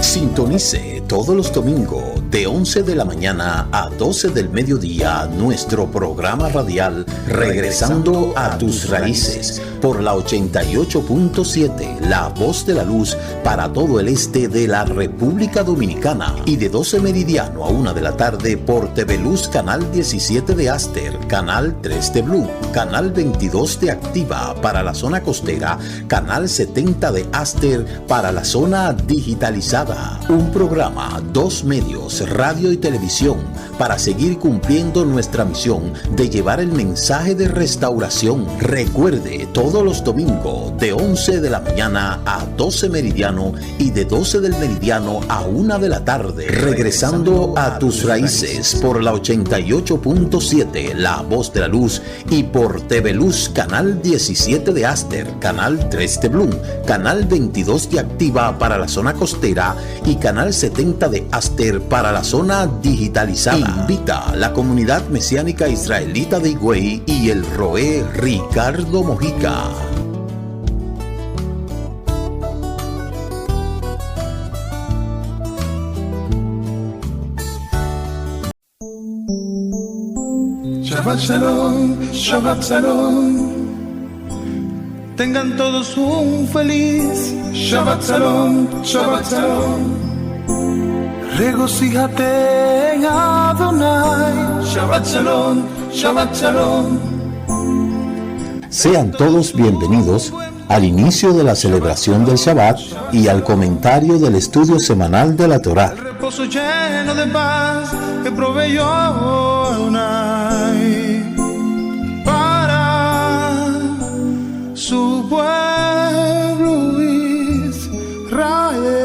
Sintonice todos los domingos de 11 de la mañana a 12 del mediodía nuestro programa radial Regresando a tus raíces por la 88.7 La Voz de la Luz para todo el este de la República Dominicana y de 12 meridiano a 1 de la tarde por TV Luz Canal 17 de Aster, Canal 3 de Blue, Canal 22 de Activa para la zona costera, Canal 70 de Aster para la zona digitalizada. Un programa, dos medios, radio y televisión, para seguir cumpliendo nuestra misión de llevar el mensaje de restauración. Recuerde, todos los domingos de 11 de la mañana a 12 meridiano y de 12 del meridiano a 1 de la tarde. Regresando a tus raíces por la 88.7 La Voz de la Luz y por TV Luz Canal 17 de Aster, Canal 3 de Bloom, Canal 22 de Activa para la zona costera y Canal 70 de Aster para la zona digitalizada. Invita a la comunidad mesiánica israelita de Higüey y el Roé Ricardo Mojica. Shabbat Shalom, Shabbat Shalom. Tengan todos un feliz Shabbat Shalom, Shabbat Shalom. Regocíjate en Adonai. Shabbat Shalom, Shabbat Shalom. Sean todos bienvenidos al inicio de la celebración del Shabbat y al comentario del estudio semanal de la Torá. El reposo lleno de paz que proveyó Adonai para su pueblo Israel.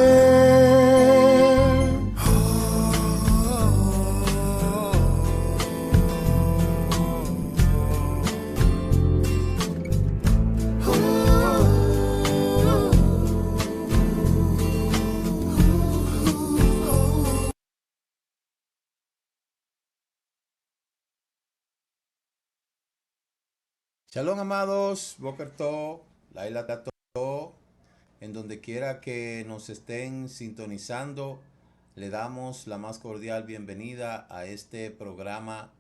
Shalom, amados, Boker Tov, Laila Tov, en donde quiera que nos estén sintonizando, le damos la más cordial bienvenida a este programa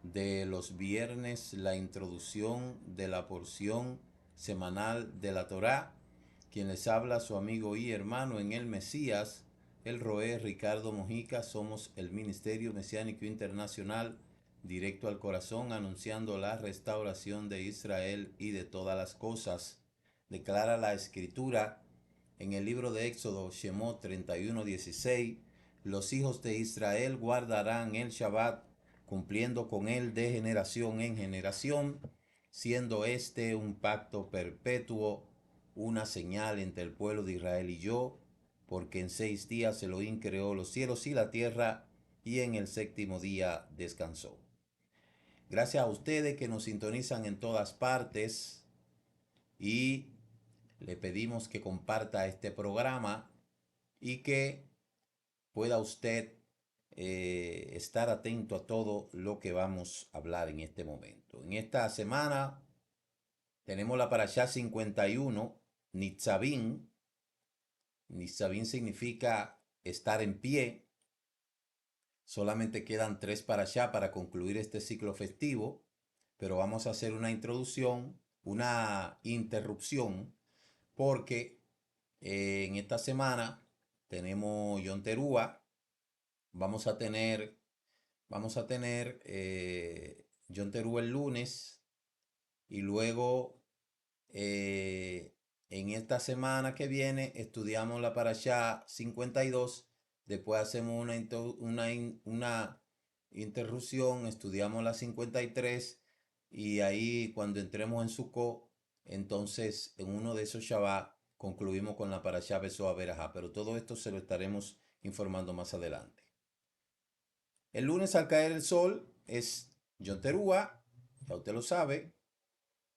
de los viernes, la introducción de la porción semanal de la Torá. Quien les habla, su amigo y hermano en el Mesías, el Roé Ricardo Mojica. Somos el Ministerio Mesiánico Internacional, directo al corazón, anunciando la restauración de Israel y de todas las cosas. Declara la Escritura en el libro de Éxodo, Shemot 31:16, los hijos de Israel guardarán el Shabbat, cumpliendo con él de generación en generación, siendo este un pacto perpetuo, una señal entre el pueblo de Israel y yo, porque en 6 días Elohim creó los cielos y la tierra, y en el 7º día descansó. Gracias a ustedes que nos sintonizan en todas partes y le pedimos que comparta este programa y que pueda usted estar atento a todo lo que vamos a hablar en este momento. En esta semana tenemos la Parashá 51, Nitzavim. Nitzavim significa estar en pie. Solamente quedan 3 Parashá para concluir este ciclo festivo, pero vamos a hacer una introducción, una interrupción, porque en esta semana tenemos Yom Teruah. Vamos a tener Yom Teruah el lunes, y luego en esta semana que viene estudiamos la Parashá 52. Después hacemos una interrupción, estudiamos la 53, y ahí cuando entremos en Sukkot, entonces en uno de esos Shabbat concluimos con la Parashá Besoa Berajá. Pero todo esto se lo estaremos informando más adelante. El lunes al caer el sol es Yom Teruah, ya usted lo sabe.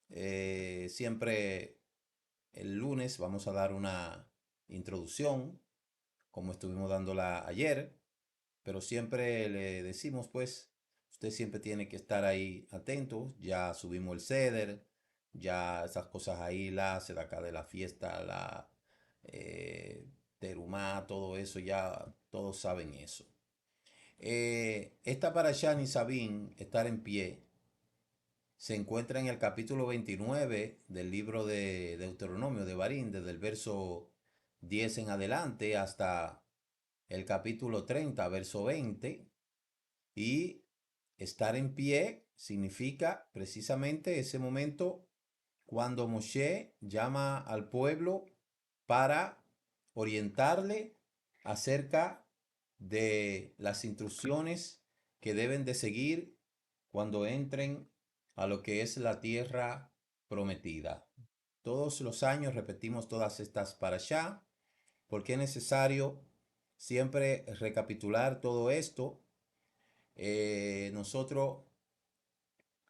Siempre el lunes vamos a dar una introducción, como estuvimos dándola ayer, pero siempre le decimos, pues, usted siempre tiene que estar ahí atento. Ya subimos el ceder, ya esas cosas ahí, la sedacá de la fiesta, Terumá, todo eso, ya todos saben eso. Esta parashá Nisabín, estar en pie, se encuentra en el capítulo 29 del libro de Deuteronomio, de Barín, desde el verso 10 en adelante hasta el capítulo 30, verso 20. Y estar en pie significa precisamente ese momento cuando Moshe llama al pueblo para orientarle acerca de las instrucciones que deben de seguir cuando entren a lo que es la tierra prometida. Todos los años repetimos todas estas parashá porque es necesario siempre recapitular todo esto. Nosotros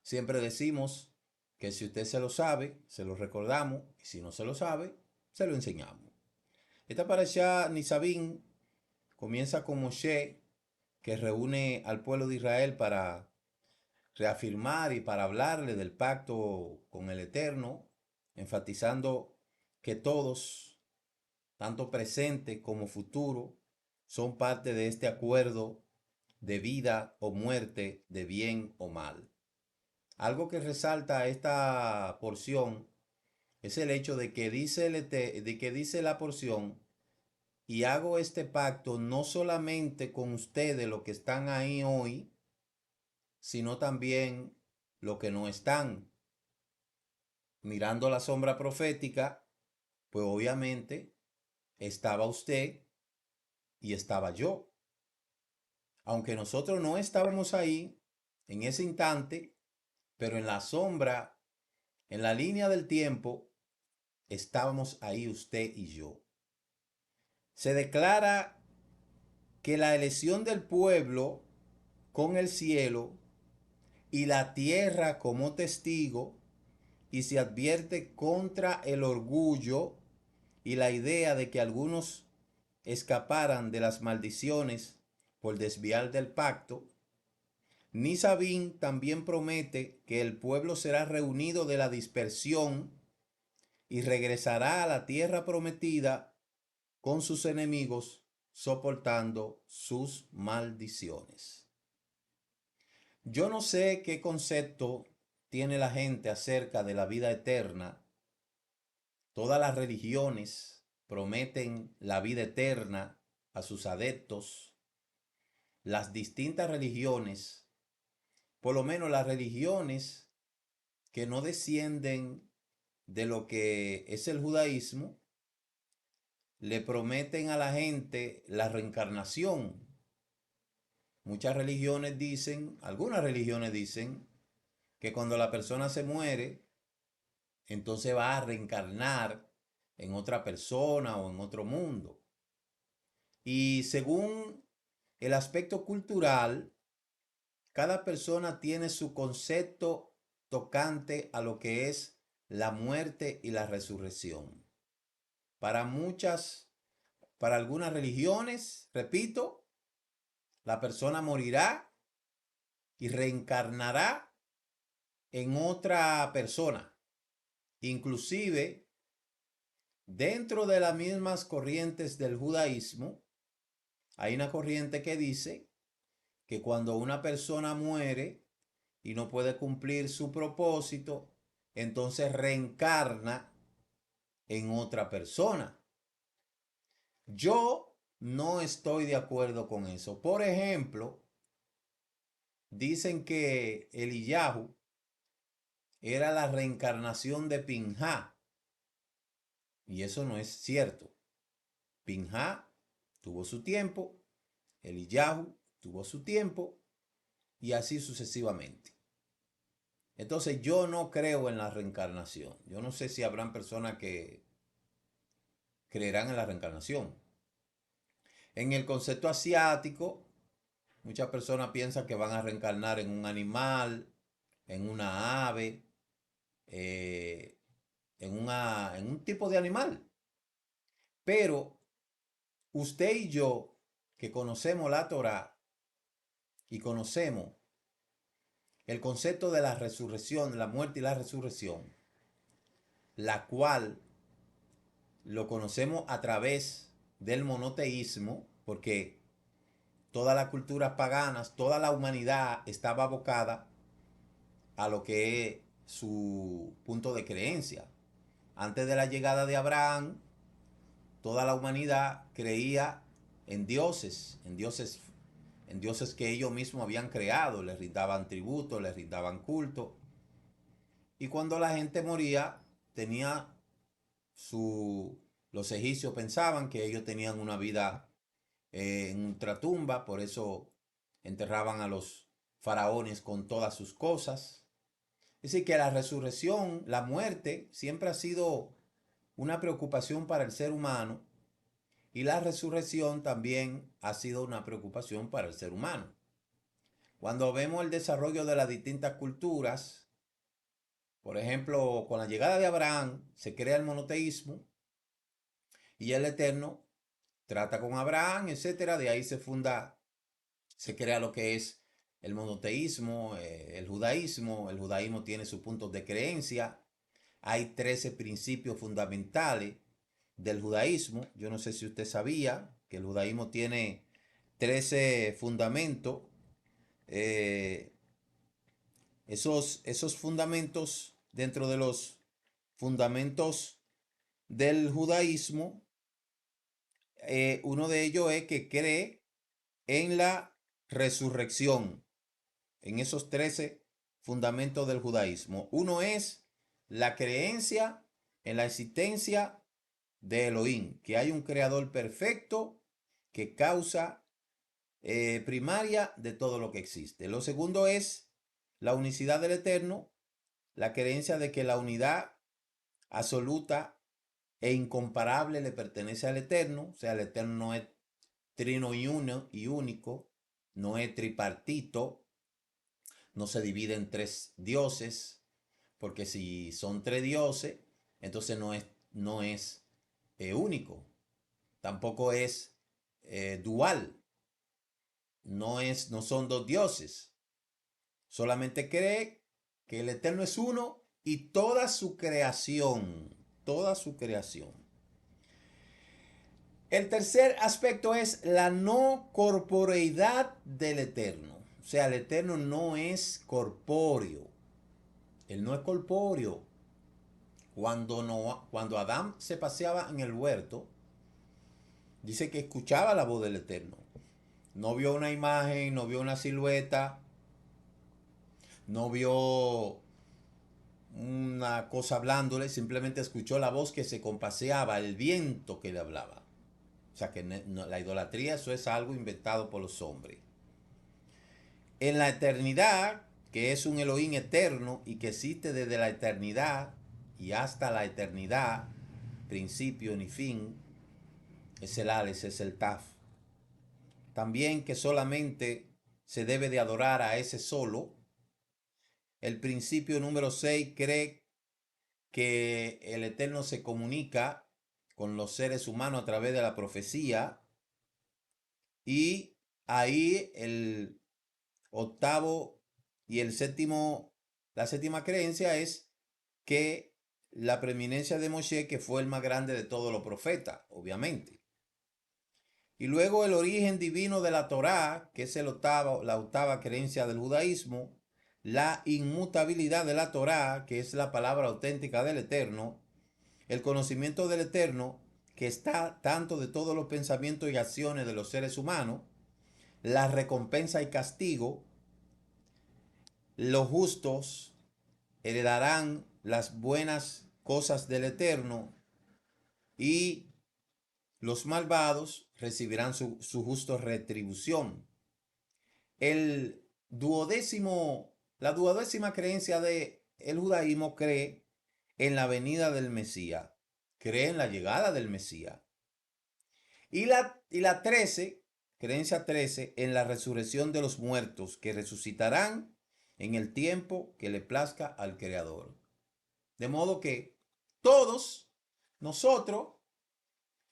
siempre decimos que si usted se lo sabe, se lo recordamos, y si no se lo sabe, se lo enseñamos. Esta parashá Nisabín comienza con Moshe, que reúne al pueblo de Israel para reafirmar y para hablarle del pacto con el Eterno, enfatizando que todos, tanto presente como futuro, son parte de este acuerdo de vida o muerte, de bien o mal. Algo que resalta esta porción es el hecho de que dice la porción: y hago este pacto no solamente con ustedes, los que están ahí hoy, sino también los que no están. Mirando la sombra profética, pues obviamente estaba usted y estaba yo. Aunque nosotros no estábamos ahí en ese instante, pero en la sombra, en la línea del tiempo, estábamos ahí usted y yo. Se declara que la elección del pueblo con el cielo y la tierra como testigo, y se advierte contra el orgullo y la idea de que algunos escaparan de las maldiciones por desviar del pacto. Nisabín también promete que el pueblo será reunido de la dispersión y regresará a la tierra prometida con sus enemigos, soportando sus maldiciones. Yo no sé qué concepto tiene la gente acerca de la vida eterna. Todas las religiones prometen la vida eterna a sus adeptos. Las distintas religiones, por lo menos las religiones que no descienden de lo que es el judaísmo, le prometen a la gente la reencarnación. Muchas religiones dicen, algunas religiones dicen, que cuando la persona se muere, entonces va a reencarnar en otra persona o en otro mundo. Y según el aspecto cultural, cada persona tiene su concepto tocante a lo que es la muerte y la resurrección. Para algunas religiones, repito, la persona morirá y reencarnará en otra persona. Inclusive, dentro de las mismas corrientes del judaísmo, hay una corriente que dice que cuando una persona muere y no puede cumplir su propósito, entonces reencarna en otra persona. Yo no estoy de acuerdo con eso. Por ejemplo, dicen que Eliyahu era la reencarnación de Pinhá, y eso no es cierto. Pinhá tuvo su tiempo, Eliyahu tuvo su tiempo, y así sucesivamente. Entonces yo no creo en la reencarnación. Yo no sé si habrán personas que creerán en la reencarnación. En el concepto asiático, muchas personas piensan que van a reencarnar en un animal, en una ave, en un tipo de animal. Pero usted y yo, que conocemos la Torá y conocemos el concepto de la resurrección, la muerte y la resurrección, la cual lo conocemos a través del monoteísmo, porque todas las culturas paganas, toda la humanidad estaba abocada a lo que es su punto de creencia. Antes de la llegada de Abraham, toda la humanidad creía en dioses, en dioses que ellos mismos habían creado, les rindaban tributo, les rindaban culto. Y cuando la gente moría, tenía su... Los egipcios pensaban que ellos tenían una vida en ultratumba, por eso enterraban a los faraones con todas sus cosas. Es decir, que la resurrección, la muerte, siempre ha sido una preocupación para el ser humano, y la resurrección también ha sido una preocupación para el ser humano. Cuando vemos el desarrollo de las distintas culturas, por ejemplo, con la llegada de Abraham se crea el monoteísmo y el Eterno trata con Abraham, etcétera. De ahí se crea lo que es el monoteísmo, el judaísmo. El judaísmo tiene sus puntos de creencia. Hay 13 principios fundamentales del judaísmo. Yo no sé si usted sabía que el judaísmo tiene 13 fundamentos. Eh, esos fundamentos, dentro de los fundamentos del judaísmo, uno de ellos es que cree en la resurrección, en esos 13 fundamentos del judaísmo. Uno es la creencia en la existencia de Elohim, que hay un creador perfecto que causa primaria de todo lo que existe. Lo segundo es la unicidad del Eterno, la creencia de que la unidad absoluta e incomparable le pertenece al Eterno. O sea, el Eterno no es trino y uno y único, no es tripartito, no se divide en tres dioses, porque si son tres dioses, entonces no es único, tampoco es dual, no son dos dioses. Solamente cree que el Eterno es uno y toda su creación. El tercer aspecto es la no corporeidad del Eterno. O sea, el Eterno no es corpóreo. Él no es corpóreo. Cuando Adán se paseaba en el huerto, dice que escuchaba la voz del Eterno. No vio una imagen, no vio una silueta, no vio una cosa hablándole, simplemente escuchó la voz que se compaseaba, el viento que le hablaba. O sea que la idolatría, eso es algo inventado por los hombres. En la eternidad, que es un Elohim eterno y que existe desde la eternidad y hasta la eternidad, principio ni fin, es el Ales, es el Taf. También que solamente se debe de adorar a ese solo. El principio número 6 cree que el Eterno se comunica con los seres humanos a través de la profecía. Y ahí el octavo y el séptimo, la séptima creencia es que la preeminencia de Moshe, que fue el más grande de todos los profetas, obviamente. Y luego el origen divino de la Torá, que es la octava creencia del judaísmo, la inmutabilidad de la Torá, que es la palabra auténtica del Eterno, el conocimiento del Eterno, que está tanto de todos los pensamientos y acciones de los seres humanos, la recompensa y castigo, los justos heredarán las buenas cosas del Eterno y los malvados recibirán su justa retribución. La duodécima creencia del judaísmo cree en la venida del Mesías, cree en la llegada del Mesías. Y la 13, creencia 13, en la resurrección de los muertos, que resucitarán en el tiempo que le plazca al Creador. De modo que todos nosotros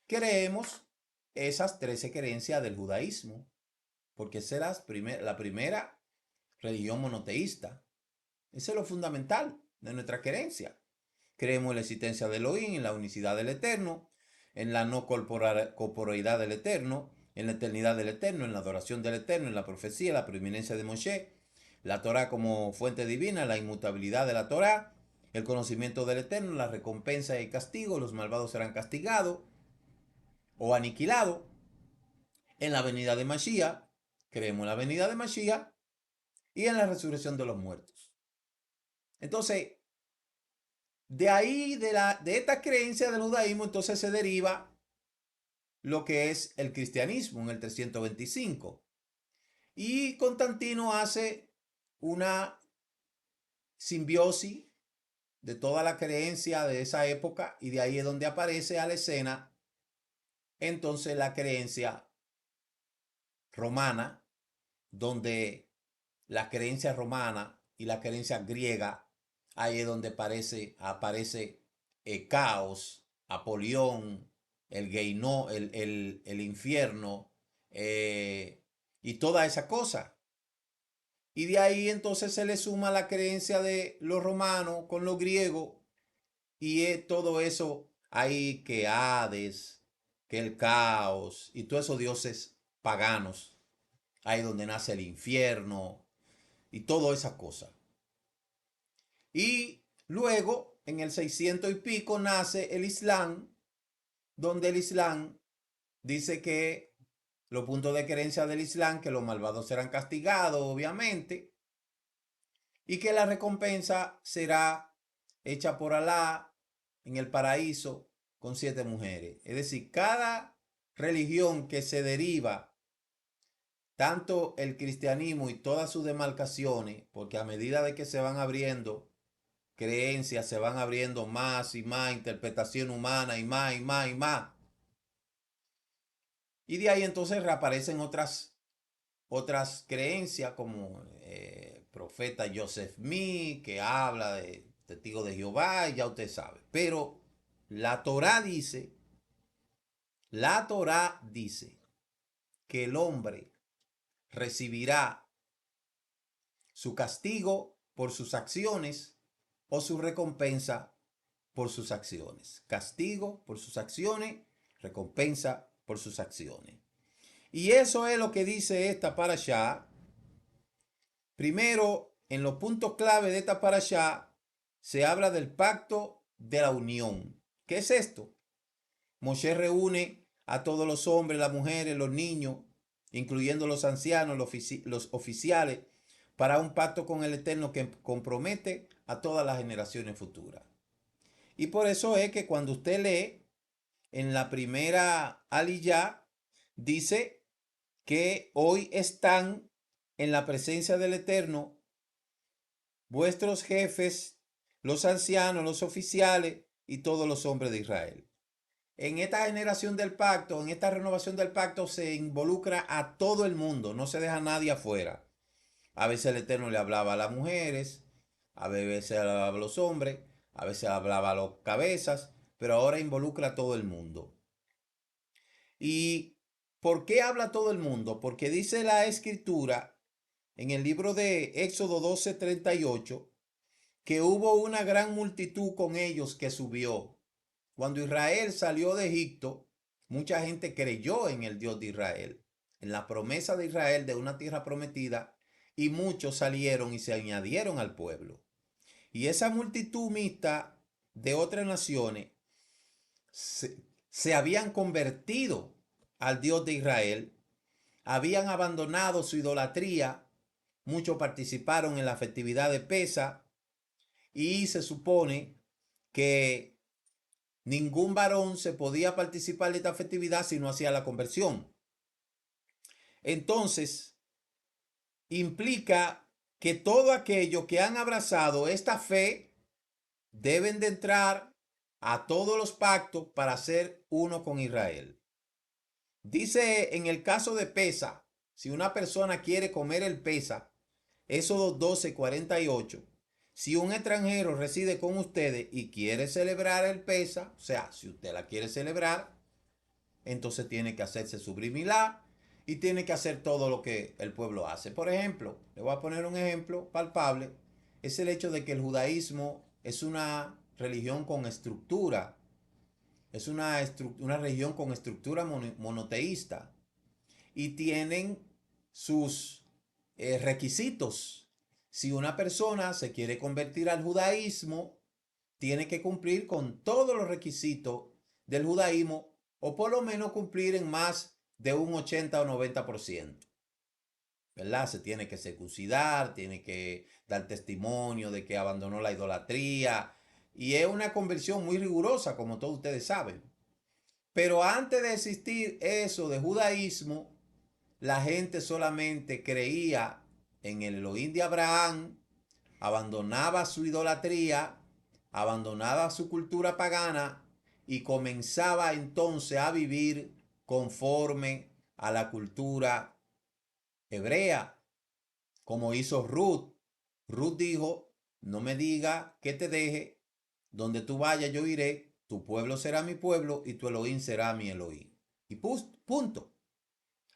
creemos esas 13 creencias del judaísmo, porque esa es la primera religión monoteísta. Eso es lo fundamental de nuestra creencia. Creemos en la existencia de Elohim, en la unicidad del Eterno, en la no corporeidad del Eterno, en la eternidad del Eterno, en la adoración del Eterno, en la profecía, la preeminencia de Moshe, la Torah como fuente divina, la inmutabilidad de la Torah, el conocimiento del Eterno, la recompensa y el castigo, los malvados serán castigados o aniquilados. En la venida de Mashiach, creemos en la venida de Mashiach y en la resurrección de los muertos. Entonces, de ahí, de esta creencia del judaísmo, entonces se deriva lo que es el cristianismo en el 325. Y Constantino hace una simbiosis de toda la creencia de esa época y de ahí es donde aparece a la escena entonces la creencia romana, donde la creencia romana y la creencia griega, ahí es donde aparece Caos, Apolión, el Geino, el infierno y toda esa cosa. Y de ahí entonces se le suma la creencia de los romanos con los griegos y es todo eso ahí que Hades, que el caos y todos esos dioses paganos, ahí donde nace el infierno y toda esa cosa. Y luego en el 600 y pico nace el Islam, donde el Islam dice que los puntos de creencia del Islam, que los malvados serán castigados, obviamente, y que la recompensa será hecha por Alá en el paraíso con 7 mujeres. Es decir, cada religión que se deriva, tanto el cristianismo y todas sus demarcaciones, porque a medida de que se van abriendo creencias, se van abriendo más y más interpretación humana y más y más y más. Y de ahí entonces reaparecen otras creencias como profeta Joseph Smith, que habla de testigo de Jehová, y ya usted sabe. Pero la Torá dice que el hombre recibirá su castigo por sus acciones o su recompensa por sus acciones. Castigo por sus acciones, recompensa por sus acciones. Y eso es lo que dice esta parashá. Primero, en los puntos clave de esta parashá, se habla del pacto de la unión. ¿Qué es esto? Moshe reúne a todos los hombres, las mujeres, los niños, incluyendo los ancianos, los oficiales, para un pacto con el Eterno que compromete a todas las generaciones futuras. Y por eso es que cuando usted lee en la primera aliyá, dice que hoy están en la presencia del Eterno vuestros jefes, los ancianos, los oficiales y todos los hombres de Israel. En esta generación del pacto, en esta renovación del pacto, se involucra a todo el mundo, no se deja a nadie afuera. A veces el Eterno le hablaba a las mujeres, a veces le hablaba a los hombres, a veces hablaba a los cabezas, pero ahora involucra a todo el mundo. ¿Y por qué habla todo el mundo? Porque dice la Escritura en el libro de Éxodo 12:38 que hubo una gran multitud con ellos que subió. Cuando Israel salió de Egipto, mucha gente creyó en el Dios de Israel, en la promesa de Israel de una tierra prometida, y muchos salieron y se añadieron al pueblo. Y esa multitud mixta de otras naciones se habían convertido al Dios de Israel, habían abandonado su idolatría, muchos participaron en la festividad de Pesa, y se supone que ningún varón se podía participar de esta festividad si no hacía la conversión. Entonces, implica que todo aquello que han abrazado esta fe deben de entrar a todos los pactos para ser uno con Israel. Dice en el caso de Pesa, si una persona quiere comer el Pesa, Éxodo 12:48, si un extranjero reside con ustedes y quiere celebrar el Pesa, o sea, si usted la quiere celebrar, entonces tiene que hacerse su brimilá y tiene que hacer todo lo que el pueblo hace. Por ejemplo, le voy a poner un ejemplo palpable, es el hecho de que el judaísmo es una religión con estructura Es una región con estructura monoteísta y tienen sus requisitos. Si una persona se quiere convertir al judaísmo, tiene que cumplir con todos los requisitos del judaísmo o por lo menos cumplir en más de un 80 o 90%. ¿Verdad? Se tiene que circuncidar, tiene que dar testimonio de que abandonó la idolatría y es una conversión muy rigurosa, como todos ustedes saben. Pero antes de existir eso de judaísmo, la gente solamente creía en el Elohim de Abraham, abandonaba su idolatría, abandonaba su cultura pagana y comenzaba entonces a vivir conforme a la cultura hebrea, como hizo Ruth. Ruth dijo, no me diga que te deje, donde tú vayas yo iré, tu pueblo será mi pueblo y tu Elohim será mi Elohim. Y punto.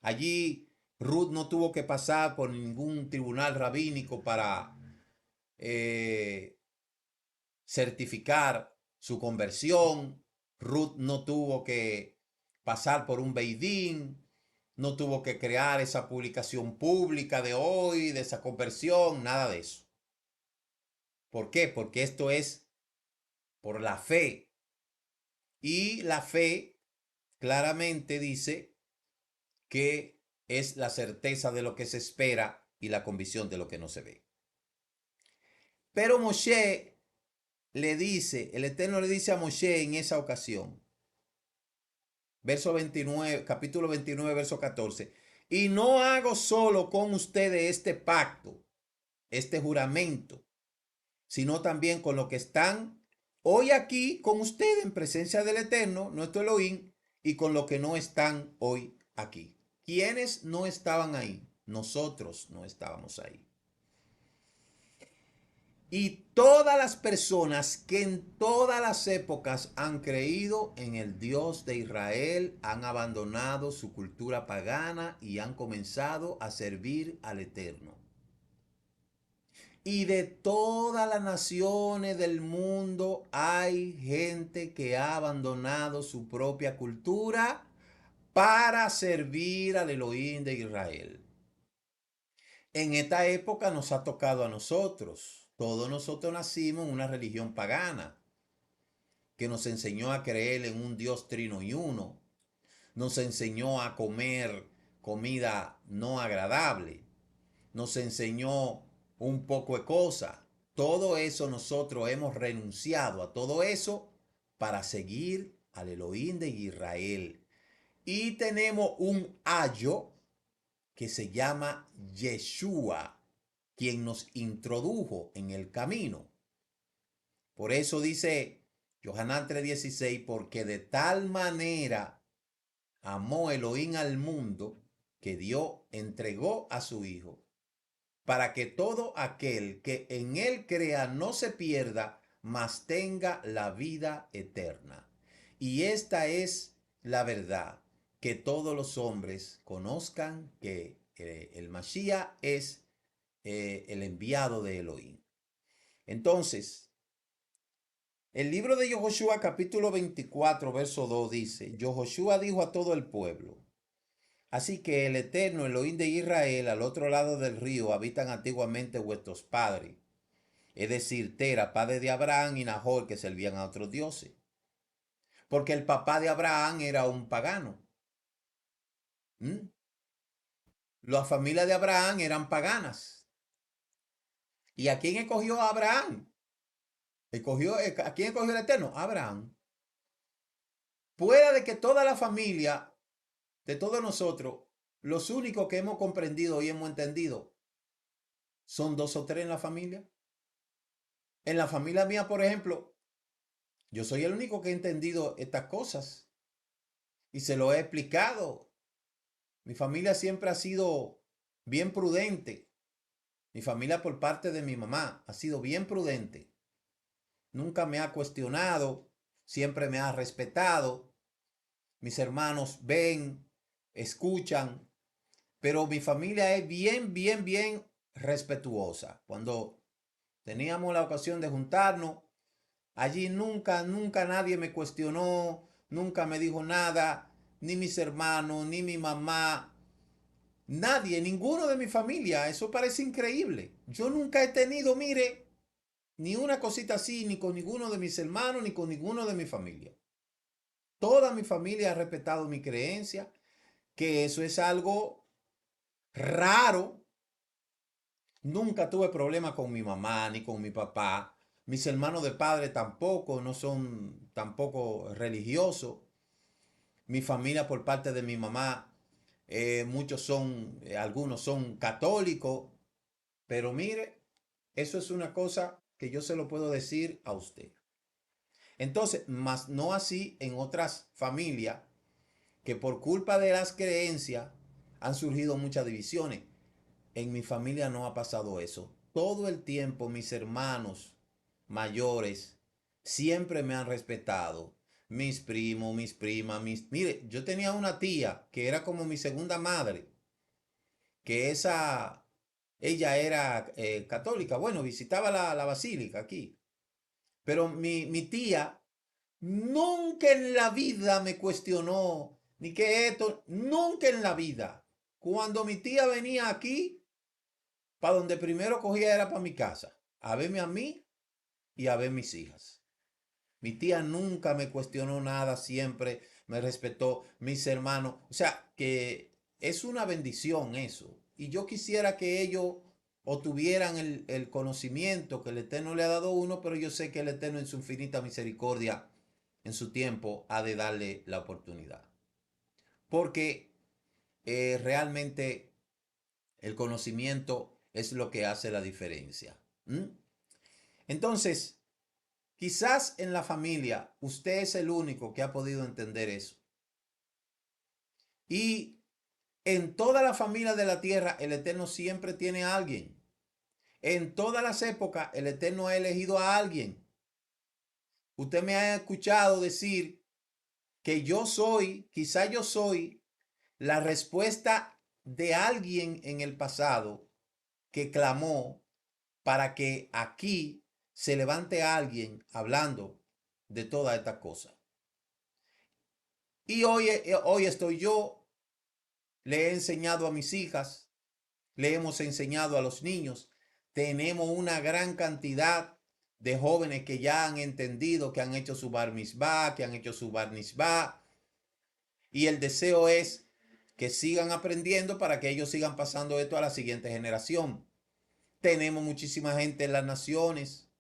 Allí Ruth no tuvo que pasar por ningún tribunal rabínico para certificar su conversión. Ruth no tuvo que pasar por un beidín, no tuvo que crear esa publicación pública de hoy, de esa conversión, nada de eso. ¿Por qué? Porque esto es por la fe. Y la fe claramente dice que es la certeza de lo que se espera y la convicción de lo que no se ve. Pero Moshe le dice, el Eterno le dice a Moshe en esa ocasión, verso 29, capítulo 29, verso 14, y no hago solo con ustedes este pacto, este juramento, sino también con los que están hoy aquí con ustedes en presencia del Eterno, nuestro Elohim, y con los que no están hoy aquí. ¿Quiénes no estaban ahí? Nosotros no estábamos ahí. Y todas las personas que en todas las épocas han creído en el Dios de Israel, han abandonado su cultura pagana y han comenzado a servir al Eterno. Y de todas las naciones del mundo hay gente que ha abandonado su propia cultura para servir al Elohim de Israel. En esta época nos ha tocado a nosotros. Todos nosotros nacimos en una religión pagana que nos enseñó a creer en un Dios trino y uno. Nos enseñó a comer comida no agradable. Nos enseñó un poco de cosas. Todo eso nosotros hemos renunciado a todo eso para seguir al Elohim de Israel. Y tenemos un ayo que se llama Yeshua, quien nos introdujo en el camino. Por eso dice Yohanan 3:16, porque de tal manera amó Elohim al mundo que entregó a su Hijo, para que todo aquel que en él crea no se pierda, mas tenga la vida eterna. Y esta es la verdad, que todos los hombres conozcan que el Mashiach es el enviado de Elohim. Entonces, el libro de Yehoshua capítulo 24, verso 2 dice, Yehoshua dijo a todo el pueblo, así que el Eterno Elohim de Israel, al otro lado del río, habitan antiguamente vuestros padres, es decir, Tera, padre de Abraham, y Nahor, que servían a otros dioses. Porque el papá de Abraham era un pagano. La familia de Abraham eran paganas. ¿Y a quién escogió Abraham? ¿A quién escogió el Eterno? Abraham. Puede de que toda la familia, de todos nosotros, los únicos que hemos comprendido y hemos entendido, son 2 o 3 en la familia. En la familia mía, por ejemplo, yo soy el único que he entendido estas cosas y se lo he explicado. Mi familia siempre ha sido bien prudente. Mi familia por parte de mi mamá ha sido bien prudente. Nunca me ha cuestionado, siempre me ha respetado. Mis hermanos ven, escuchan, pero mi familia es bien respetuosa. Cuando teníamos la ocasión de juntarnos, allí nunca nadie me cuestionó nunca me dijo nada, ni mis hermanos, ni mi mamá, nadie, ninguno de mi familia. Eso parece increíble. Yo nunca he tenido, mire, ni una cosita así, ni con ninguno de mis hermanos, ni con ninguno de mi familia. Toda mi familia ha respetado mi creencia, que eso es algo raro. Nunca tuve problemas con mi mamá ni con mi papá. Mis hermanos de padre tampoco, no son tampoco religiosos. Mi familia por parte de mi mamá, muchos son, algunos son católicos. Pero mire, eso es una cosa que yo se lo puedo decir a usted. Entonces, más no así en otras familias que por culpa de las creencias han surgido muchas divisiones. En mi familia no ha pasado eso. Todo el tiempo mis hermanos mayores siempre me han respetado. Mis primos, mis primas, mis... Mire, yo tenía una tía que era como mi segunda madre, que ella era católica. Bueno, visitaba la basílica aquí. Pero mi tía nunca en la vida me cuestionó, ni que esto, nunca en la vida. Cuando mi tía venía aquí, para donde primero cogía era para mi casa, a verme a mí y a ver mis hijas. Mi tía nunca me cuestionó nada, siempre me respetó, mis hermanos. O sea, que es una bendición eso. Y yo quisiera que ellos obtuvieran el conocimiento que el Eterno le ha dado a uno, pero yo sé que el Eterno en su infinita misericordia, en su tiempo, ha de darle la oportunidad. Porque realmente el conocimiento es lo que hace la diferencia. Entonces, quizás en la familia usted es el único que ha podido entender eso. Y en toda la familia de la tierra, el Eterno siempre tiene a alguien. En todas las épocas, el Eterno ha elegido a alguien. Usted me ha escuchado decir que quizás yo soy la respuesta de alguien en el pasado que clamó para que aquí se levante alguien hablando de todas estas cosas. Y hoy estoy yo, le he enseñado a mis hijas, le hemos enseñado a los niños, tenemos una gran cantidad de jóvenes que ya han entendido, que han hecho su bar mitzvah, que han hecho su bar mitzvah, y el deseo es que sigan aprendiendo para que ellos sigan pasando esto a la siguiente generación. Tenemos muchísima gente en las naciones,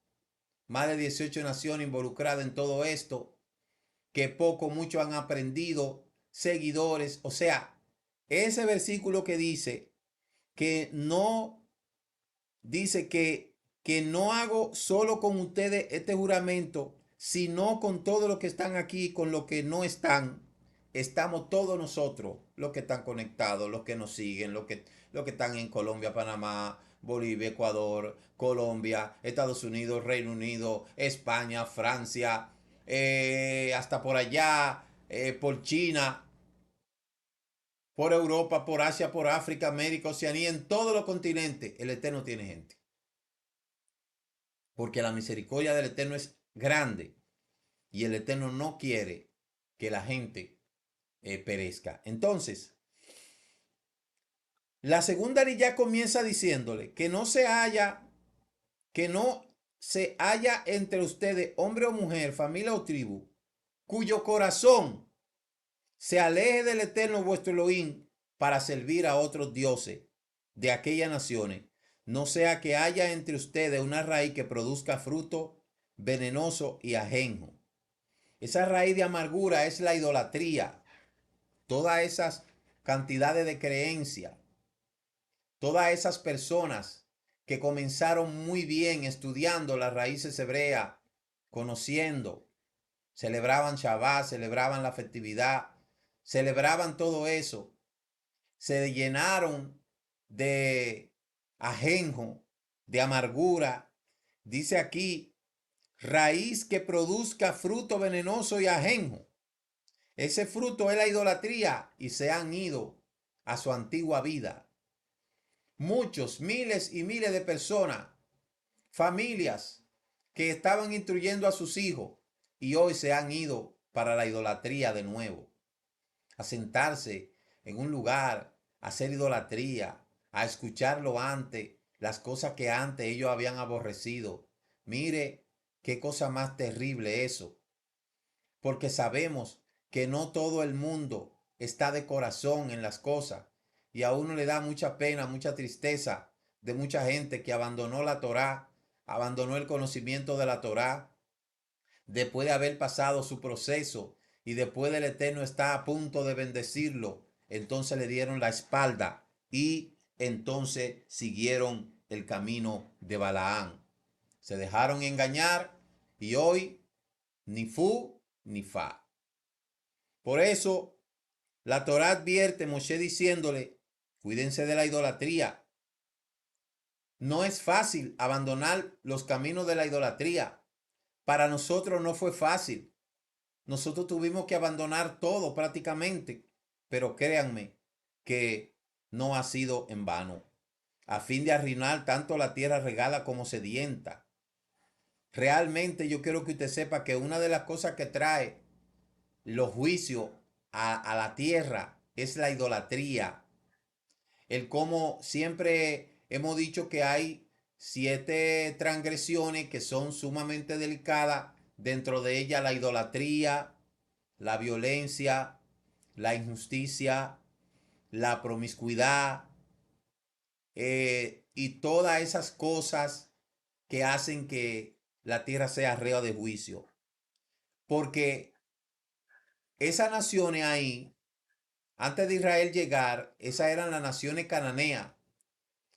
más de 18 naciones involucradas en todo esto, que poco, mucho han aprendido, seguidores. O sea, ese versículo que dice que no, dice que no hago solo con ustedes este juramento, sino con todos los que están aquí, con los que no están. Estamos todos nosotros, los que están conectados, los que nos siguen, los que están en Colombia, Panamá, Bolivia, Ecuador, Colombia, Estados Unidos, Reino Unido, España, Francia, hasta por allá, por China, por Europa, por Asia, por África, América, Oceanía, en todos los continentes, el Eterno tiene gente. Porque la misericordia del Eterno es grande y el Eterno no quiere que la gente perezca. Entonces, la segunda ya comienza diciéndole que no se haya entre ustedes hombre o mujer, familia o tribu, cuyo corazón se aleje del Eterno vuestro Elohim para servir a otros dioses de aquellas naciones, no sea que haya entre ustedes una raíz que produzca fruto venenoso y ajenjo. Esa raíz de amargura es la idolatría, todas esas cantidades de creencias, todas esas personas que comenzaron muy bien estudiando las raíces hebreas, conociendo, celebraban Shabbat, celebraban la festividad, celebraban todo eso, se llenaron de ajenjo, de amargura. Dice aquí, raíz que produzca fruto venenoso y ajenjo. Ese fruto es la idolatría y se han ido a su antigua vida. Muchos, miles y miles de personas, familias que estaban instruyendo a sus hijos y hoy se han ido para la idolatría de nuevo, a sentarse en un lugar, a hacer idolatría, a escucharlo antes, las cosas que antes ellos habían aborrecido. Mire qué cosa más terrible eso, porque sabemos que no todo el mundo está de corazón en las cosas y a uno le da mucha pena, mucha tristeza de mucha gente que abandonó la Torá, abandonó el conocimiento de la Torá, después de haber pasado su proceso y después del Eterno está a punto de bendecirlo, entonces le dieron la espalda y entonces siguieron el camino de Balaán. Se dejaron engañar y hoy ni fu ni fa. Por eso la Torá advierte a Moshe diciéndole, cuídense de la idolatría. No es fácil abandonar los caminos de la idolatría. Para nosotros no fue fácil. Nosotros tuvimos que abandonar todo prácticamente, pero créanme que no ha sido en vano, a fin de arruinar tanto la tierra regada como sedienta. Realmente yo quiero que usted sepa que una de las cosas que trae los juicios a la tierra es la idolatría. El cómo siempre hemos dicho que hay 7 transgresiones que son sumamente delicadas, dentro de ellas la idolatría, la violencia, la injusticia, la promiscuidad, y todas esas cosas que hacen que la tierra sea reo de juicio. Porque esas naciones ahí, antes de Israel llegar, esas eran las naciones cananeas.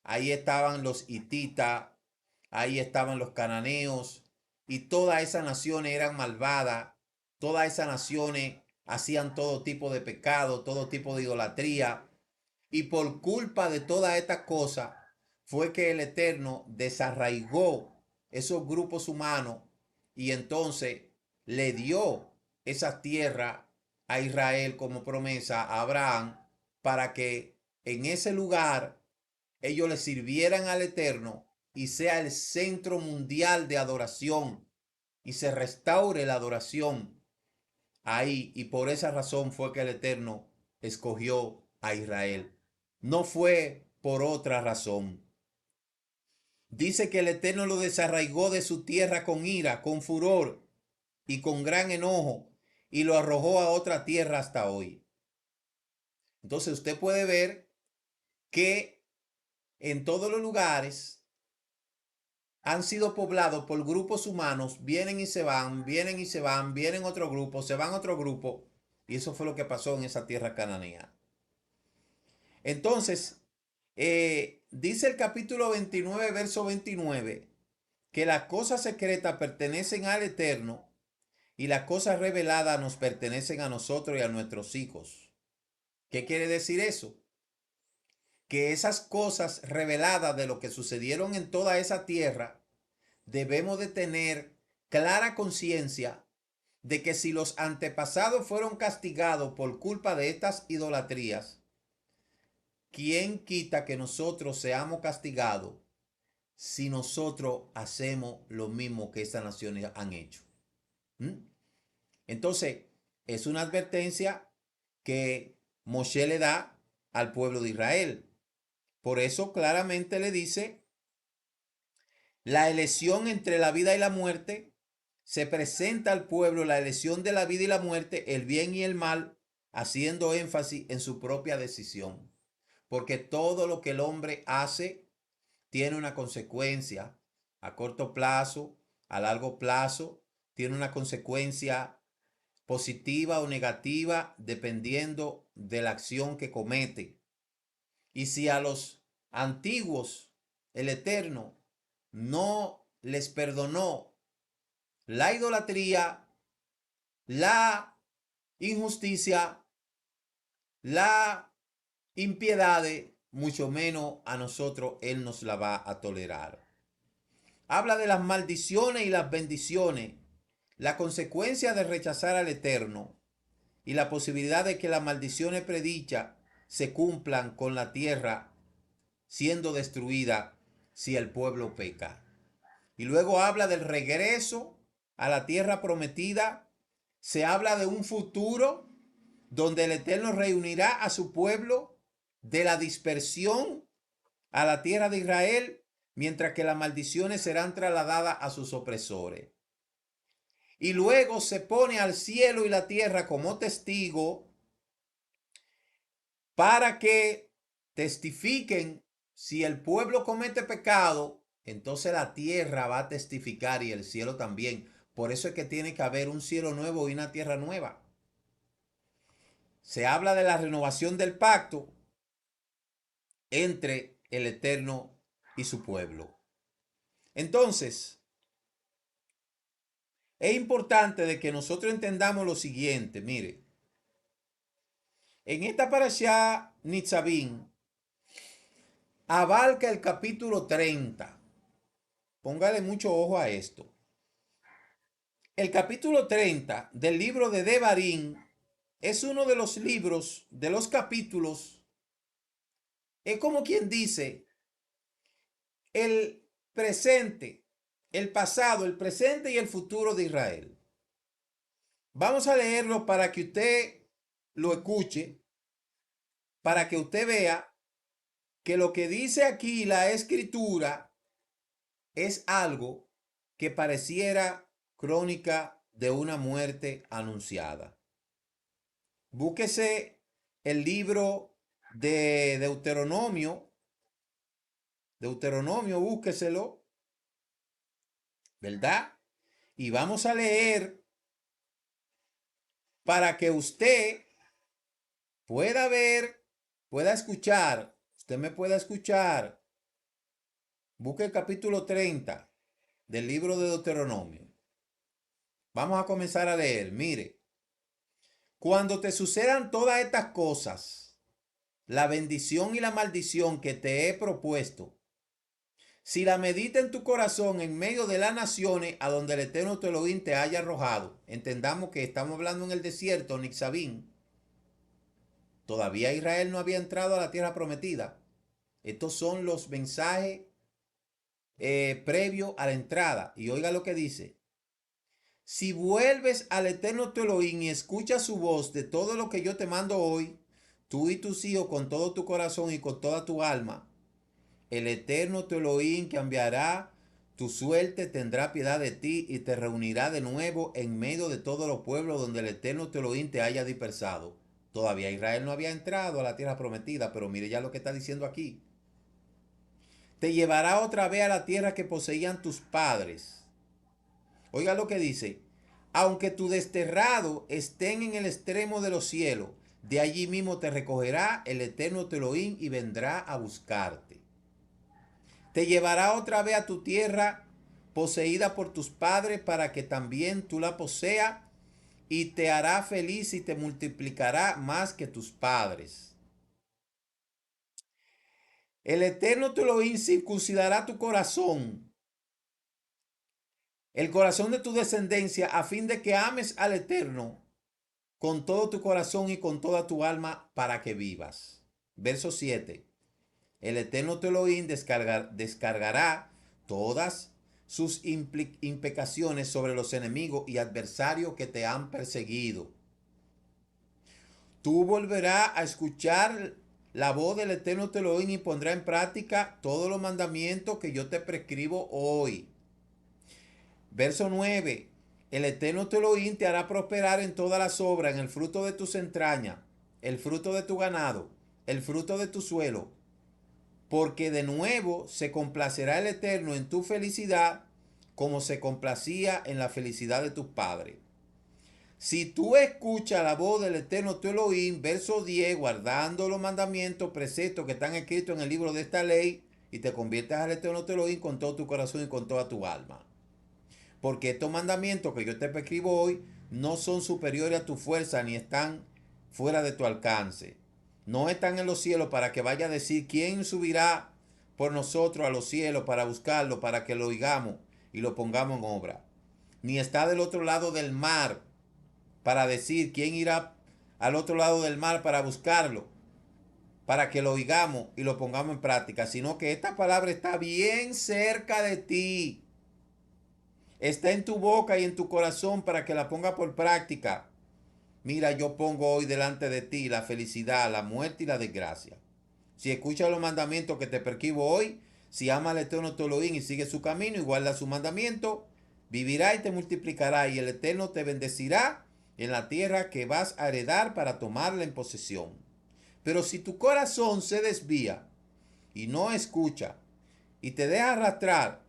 Ahí estaban los hititas, ahí estaban los cananeos, y todas esas naciones eran malvadas, todas esas naciones hacían todo tipo de pecado, todo tipo de idolatría, y por culpa de todas estas cosas fue que el Eterno desarraigó esos grupos humanos y entonces le dio esa tierra a Israel como promesa a Abraham para que en ese lugar ellos le sirvieran al Eterno y sea el centro mundial de adoración y se restaure la adoración ahí. Y por esa razón fue que el Eterno escogió a Israel. No fue por otra razón. Dice que el Eterno lo desarraigó de su tierra con ira, con furor y con gran enojo y lo arrojó a otra tierra hasta hoy. Entonces usted puede ver que en todos los lugares han sido poblados por grupos humanos, vienen y se van, vienen y se van, vienen otro grupo, se van otro grupo, y eso fue lo que pasó en esa tierra cananea. Entonces, dice el capítulo 29, verso 29, que las cosas secretas pertenecen al Eterno y las cosas reveladas nos pertenecen a nosotros y a nuestros hijos. ¿Qué quiere decir eso? Que esas cosas reveladas de lo que sucedieron en toda esa tierra, debemos de tener clara conciencia de que si los antepasados fueron castigados por culpa de estas idolatrías, ¿quién quita que nosotros seamos castigados si nosotros hacemos lo mismo que estas naciones han hecho? Entonces, es una advertencia que Moshe le da al pueblo de Israel. Por eso claramente le dice, la elección entre la vida y la muerte, se presenta al pueblo la elección de la vida y la muerte, el bien y el mal, haciendo énfasis en su propia decisión. Porque todo lo que el hombre hace tiene una consecuencia a corto plazo, a largo plazo, tiene una consecuencia positiva o negativa dependiendo de la acción que comete. Y si a los antiguos el Eterno no les perdonó la idolatría, la injusticia, la impiedad, mucho menos a nosotros Él nos la va a tolerar. Habla de las maldiciones y las bendiciones, la consecuencia de rechazar al Eterno y la posibilidad de que las maldiciones predichas se cumplan con la tierra siendo destruida si el pueblo peca. Y luego habla del regreso a la tierra prometida se habla de un futuro donde el Eterno reunirá a su pueblo de la dispersión a la tierra de Israel, mientras que las maldiciones serán trasladadas a sus opresores. Y luego se pone al cielo y la tierra como testigo para que testifiquen. Si el pueblo comete pecado, entonces la tierra va a testificar y el cielo también. Por eso es que tiene que haber un cielo nuevo y una tierra nueva. Se habla de la renovación del pacto entre el Eterno y su pueblo. Entonces, es importante de que nosotros entendamos lo siguiente. Mire, en esta parashá Nitzavim abarca el capítulo 30. Póngale mucho ojo a esto. El capítulo 30 del libro de Devarim es uno de los libros, de los capítulos, es como quien dice, el presente, el pasado, el presente y el futuro de Israel. Vamos a leerlo para que usted lo escuche, para que usted vea que lo que dice aquí la escritura es algo que pareciera crónica de una muerte anunciada. Búsquese el libro de Deuteronomio, búsqueselo, ¿verdad? Y vamos a leer para que usted pueda ver, pueda escuchar, usted me pueda escuchar. Busque el capítulo 30 del libro de Deuteronomio. Vamos a comenzar a leer. Mire, cuando te sucedan todas estas cosas, la bendición y la maldición que te he propuesto, si la medita en tu corazón en medio de las naciones a donde el Eterno tu Elohim te haya arrojado, entendamos que estamos hablando en el desierto, Nitzavim. Todavía Israel no había entrado a la tierra prometida. Estos son los mensajes previos a la entrada. Y oiga lo que dice. Si vuelves al Eterno tu Elohim y escuchas su voz de todo lo que yo te mando hoy, tú y tus hijos con todo tu corazón y con toda tu alma, el Eterno tu Elohim cambiará tu suerte, tendrá piedad de ti y te reunirá de nuevo en medio de todos los pueblos donde el Eterno tu Elohim te haya dispersado. Todavía Israel no había entrado a la tierra prometida, pero mire ya lo que está diciendo aquí. Te llevará otra vez a la tierra que poseían tus padres. Oiga lo que dice. Aunque tus desterrados estén en el extremo de los cielos, de allí mismo te recogerá el Eterno tu Elohim y vendrá a buscarte. Te llevará otra vez a tu tierra poseída por tus padres para que también tú la poseas y te hará feliz y te multiplicará más que tus padres. El Eterno tu Elohim circuncidará tu corazón, el corazón de tu descendencia, a fin de que ames al Eterno con todo tu corazón y con toda tu alma para que vivas. Verso 7. El Eterno tu Elohim descargará todas sus imprecaciones sobre los enemigos y adversarios que te han perseguido. Tú volverás a escuchar la voz del Eterno tu Elohim y pondrá en práctica todos los mandamientos que yo te prescribo hoy. Verso 9. El Eterno tu Elohim te hará prosperar en todas las obras, en el fruto de tus entrañas, el fruto de tu ganado, el fruto de tu suelo, porque de nuevo se complacerá el Eterno en tu felicidad, como se complacía en la felicidad de tus padres. Si tú escuchas la voz del Eterno tu Elohim, verso 10, guardando los mandamientos, preceptos que están escritos en el libro de esta ley, y te conviertes al Eterno tu Elohim con todo tu corazón y con toda tu alma. Porque estos mandamientos que yo te prescribo hoy no son superiores a tu fuerza ni están fuera de tu alcance. No están en los cielos para que vaya a decir quién subirá por nosotros a los cielos para buscarlo, para que lo oigamos y lo pongamos en obra. Ni está del otro lado del mar para decir quién irá al otro lado del mar para buscarlo, para que lo oigamos y lo pongamos en práctica, sino que esta palabra está bien cerca de ti. está en tu boca y en tu corazón para que la ponga por práctica. Mira, yo pongo hoy delante de ti la felicidad, la muerte y la desgracia. Si escuchas los mandamientos que te prescribo hoy, si ama al Eterno tu Elohim y sigue su camino y guarda su mandamiento, vivirá y te multiplicará, y el Eterno te bendecirá en la tierra que vas a heredar para tomarla en posesión. Pero si tu corazón se desvía y no escucha y te deja arrastrar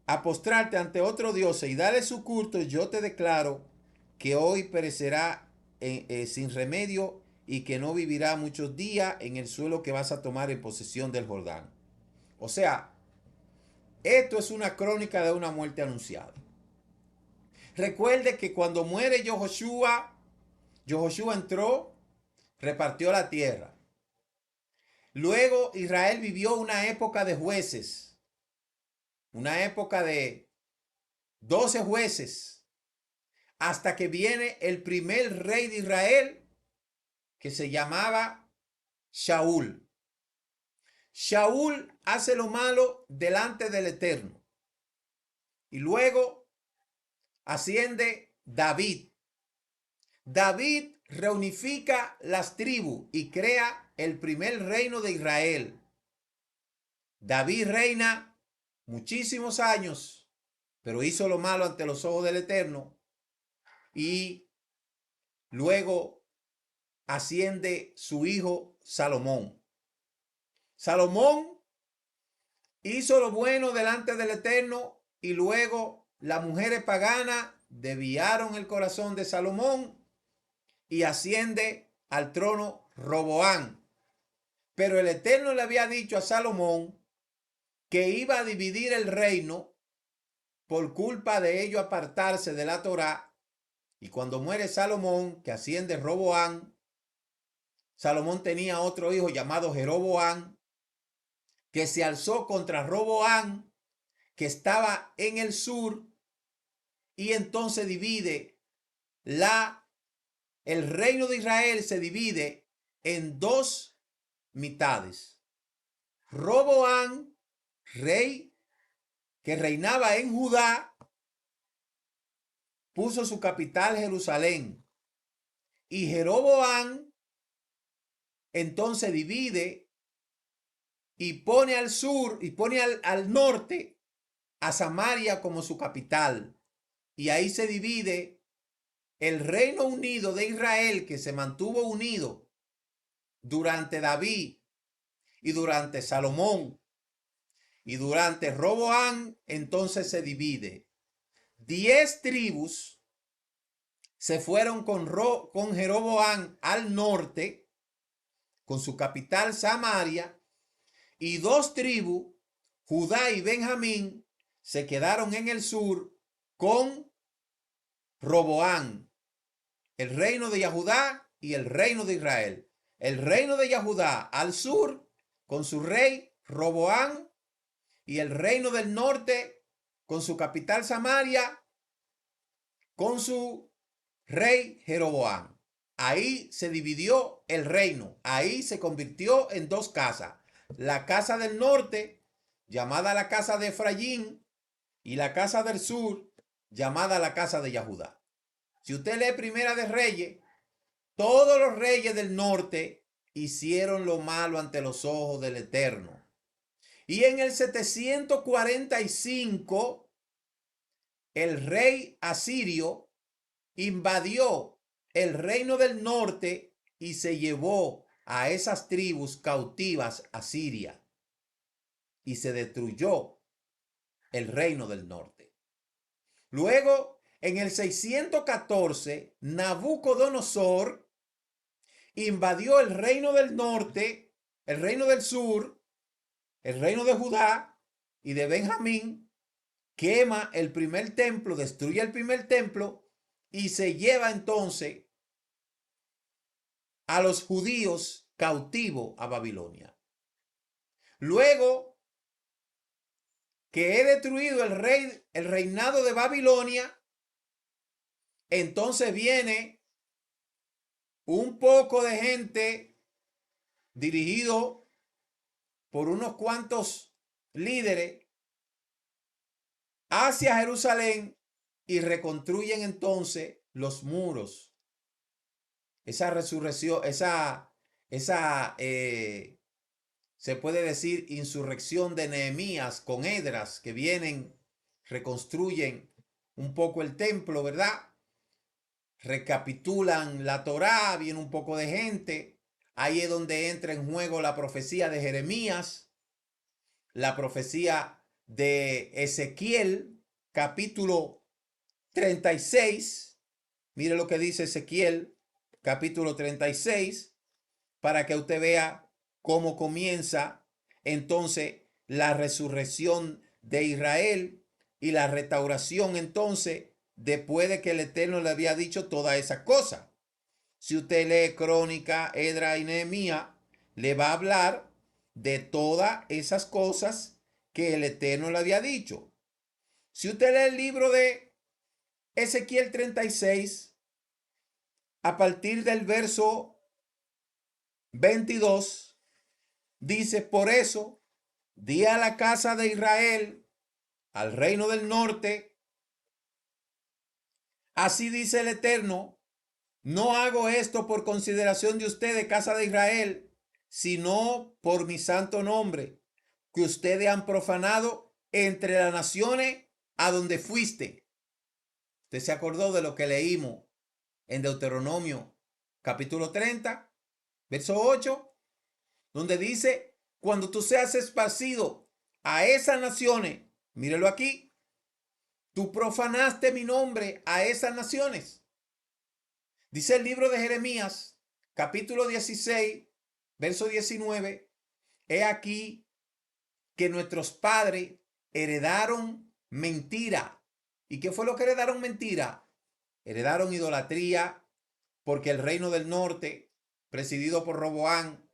a postrarte ante otro Dios y darle su culto, yo te declaro que hoy perecerá sin remedio y que no vivirá muchos días en el suelo que vas a tomar en posesión del Jordán. O sea, esto es una crónica de una muerte anunciada. Recuerde que cuando muere Jehoshua entró, repartió la tierra. Luego Israel vivió una época de jueces, una época de 12 jueces, hasta que viene el primer rey de Israel, que se llamaba Shaul. Shaul hace lo malo delante del Eterno. Y luego asciende David. David reunifica las tribus y crea el primer reino de Israel. David reina muchísimos años, pero hizo lo malo ante los ojos del Eterno. Y luego asciende su hijo Salomón. Salomón hizo lo bueno delante del Eterno y luego las mujeres paganas desviaron el corazón de Salomón y asciende al trono Roboán. Pero el Eterno le había dicho a Salomón que iba a dividir el reino por culpa de ello apartarse de la Torá. Y cuando muere Salomón, que asciende Roboán, Salomón tenía otro hijo llamado Jeroboán, que se alzó contra Roboán, que estaba en el sur, y entonces divide el reino de Israel se divide en dos mitades. Roboán, rey que reinaba en Judá, puso su capital Jerusalén, y Jeroboán entonces divide y pone al sur y pone al norte a Samaria como su capital, y ahí se divide el Reino Unido de Israel, que se mantuvo unido durante David y durante Salomón y durante Roboán. Entonces se divide. 10 tribus se fueron con Jeroboán al norte, con su capital Samaria, y 2 tribus, Judá y Benjamín, se quedaron en el sur con Roboán, el reino de Yahudá y el reino de Israel. El reino de Yahudá al sur con su rey Roboán, y el reino del norte con su capital Samaria con su rey Jeroboán. Ahí se dividió el reino, ahí se convirtió en 2 casas. La casa del norte, llamada la casa de Efraín, y la casa del sur, llamada la casa de Yahudá. Si usted lee Primera de Reyes, todos los reyes del norte hicieron lo malo ante los ojos del Eterno. Y en el 745, el rey asirio invadió el reino del norte y se llevó a esas tribus cautivas a Siria. Y se destruyó el reino del norte. Luego, en el 614, Nabucodonosor invadió el reino del norte, el reino del sur, el reino de Judá y de Benjamín, quema el primer templo, destruye el primer templo y se lleva entonces a los judíos cautivos a Babilonia. Luego que he destruido el reinado de Babilonia, entonces viene un poco de gente dirigido por unos cuantos líderes hacia Jerusalén y reconstruyen entonces los muros. Esa resurrección, se puede decir insurrección de Nehemías con Esdras, que vienen, reconstruyen un poco el templo, ¿verdad? Recapitulan la Torá, viene un poco de gente. Ahí es donde entra en juego la profecía de Jeremías, la profecía de Ezequiel, capítulo 36. Mire lo que dice Ezequiel, capítulo 36, para que usted vea cómo comienza entonces la resurrección de Israel y la restauración entonces después de que el Eterno le había dicho todas esas cosas. Si usted lee Crónica, Esdras y Nehemías, le va a hablar de todas esas cosas que el Eterno le había dicho. Si usted lee el libro de Ezequiel 36, a partir del verso 22, dice: por eso di a la casa de Israel, al reino del norte, así dice el Eterno, no hago esto por consideración de ustedes, casa de Israel, sino por mi santo nombre, que ustedes han profanado entre las naciones a donde fuiste. Usted se acordó de lo que leímos en Deuteronomio capítulo 30, verso 8, donde dice: cuando tú seas esparcido a esas naciones, mírelo aquí, tú profanaste mi nombre a esas naciones. Dice el libro de Jeremías, capítulo 16, verso 19, he aquí que nuestros padres heredaron mentira. ¿Y qué fue lo que heredaron mentira? Heredaron idolatría, porque el reino del norte, presidido por Roboán,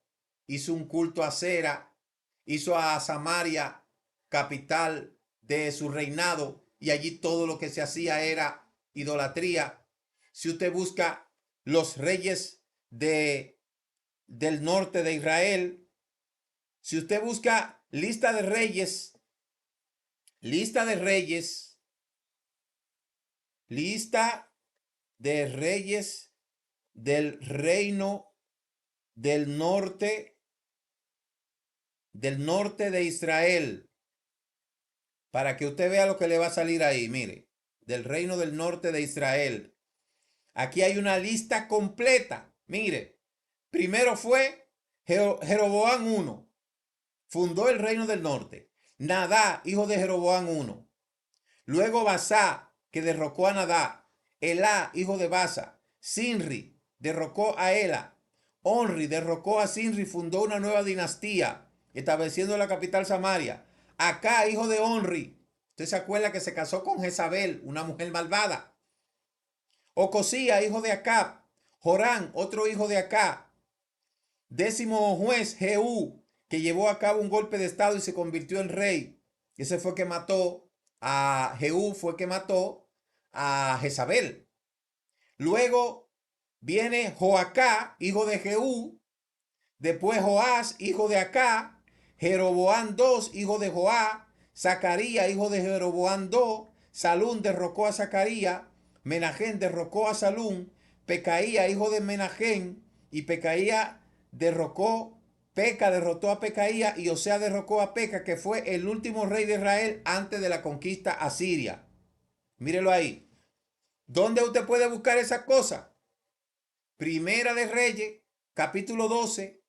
hizo un culto a Acera, hizo a Samaria capital de su reinado, y allí todo lo que se hacía era idolatría. Si usted busca los reyes del norte de Israel, si usted busca lista de reyes, lista de reyes del reino del norte de Israel, para que usted vea lo que le va a salir ahí. Mire, del reino del norte de Israel. Aquí hay una lista completa. Mire, primero fue Jeroboam I, fundó el reino del norte. Nadá, hijo de Jeroboam I. Luego Basá, que derrocó a Nadá. Elá, hijo de Basa. Sinri derrocó a Ela. Onri derrocó a Sinri, fundó una nueva dinastía, estableciendo la capital Samaria. Acá, hijo de Onri, usted se acuerda que se casó con Jezabel, una mujer malvada. Ocosía, hijo de Acab. Jorán, otro hijo de Acab. 10º juez, Jehú, que llevó a cabo un golpe de estado y se convirtió en rey. Ese fue que mató a Jehú, fue que mató a Jezabel. Luego viene Joacá, hijo de Jehú. Después Joás, hijo de Acá. Jeroboam II, hijo de Joá. Zacarías, hijo de Jeroboam II. Salún derrocó a Zacarías. Menachem derrocó a Salún. Pecaía, hijo de Menachem. Y Pecaía derrotó a Pecaía, y Osea derrocó a Peca, que fue el último rey de Israel antes de la conquista asiria. Mírelo ahí. ¿Dónde usted puede buscar esas cosas? Primera de Reyes, capítulo 12,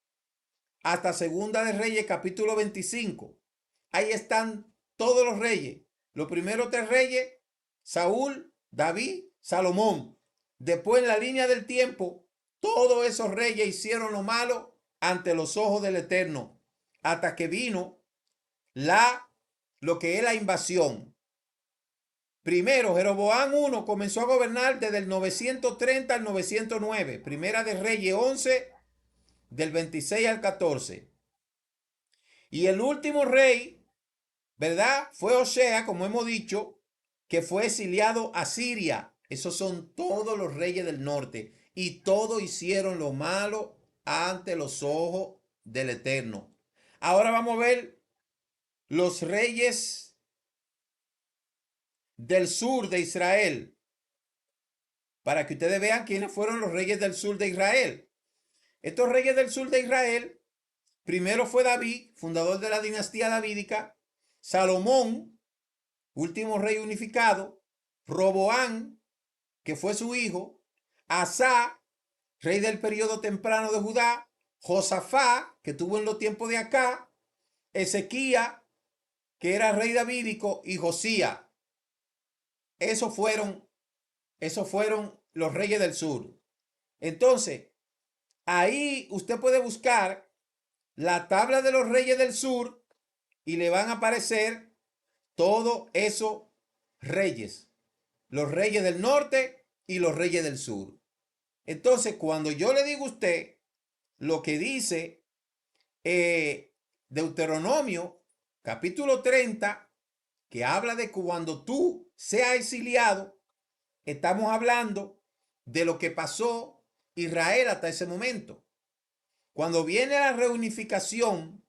hasta Segunda de Reyes, capítulo 25. Ahí están todos los reyes. Los primeros 3 reyes: Saúl, David, Salomón. Después, en la línea del tiempo, todos esos reyes hicieron lo malo ante los ojos del Eterno, hasta que vino lo que es la invasión. Primero, Jeroboam I comenzó a gobernar desde el 930 al 909. Primera de Reyes 11, del 26 al 14. Y el último rey, ¿verdad?, fue Osea, como hemos dicho, que fue exiliado a Siria. Esos son todos los reyes del norte. Y todos hicieron lo malo ante los ojos del Eterno. Ahora vamos a ver los reyes del sur de Israel, para que ustedes vean quiénes fueron los reyes del sur de Israel. Estos reyes del sur de Israel, primero fue David, fundador de la dinastía davídica, Salomón, último rey unificado, Roboán, que fue su hijo, Asa, rey del periodo temprano de Judá, Josafá, que tuvo en los tiempos de acá, Ezequías, que era rey davídico, y Josías. Esos fueron los reyes del sur. Entonces, ahí usted puede buscar la tabla de los reyes del sur y le van a aparecer todos esos reyes. Los reyes del norte y los reyes del sur. Entonces, cuando yo le digo a usted lo que dice Deuteronomio, capítulo 30, que habla de cuando tú seas exiliado, estamos hablando de lo que pasó Israel hasta ese momento. Cuando viene la reunificación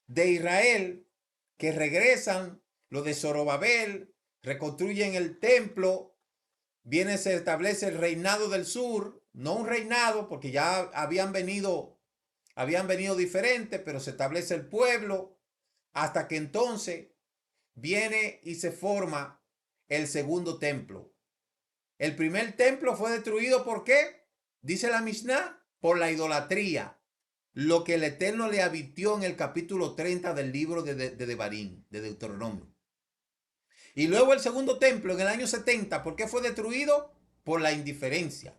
de Israel, que regresan los de Zorobabel, reconstruyen el templo, se establece el reinado del sur, no un reinado porque ya habían venido diferentes, pero se establece el pueblo, hasta que entonces viene y se forma el segundo templo. El primer templo fue destruido, ¿por qué? Dice la Mishnah, por la idolatría, lo que el Eterno le advirtió en el capítulo 30 del libro de Devarim, de Deuteronomio. Y luego el segundo templo en el año 70, ¿por qué fue destruido? Por la indiferencia.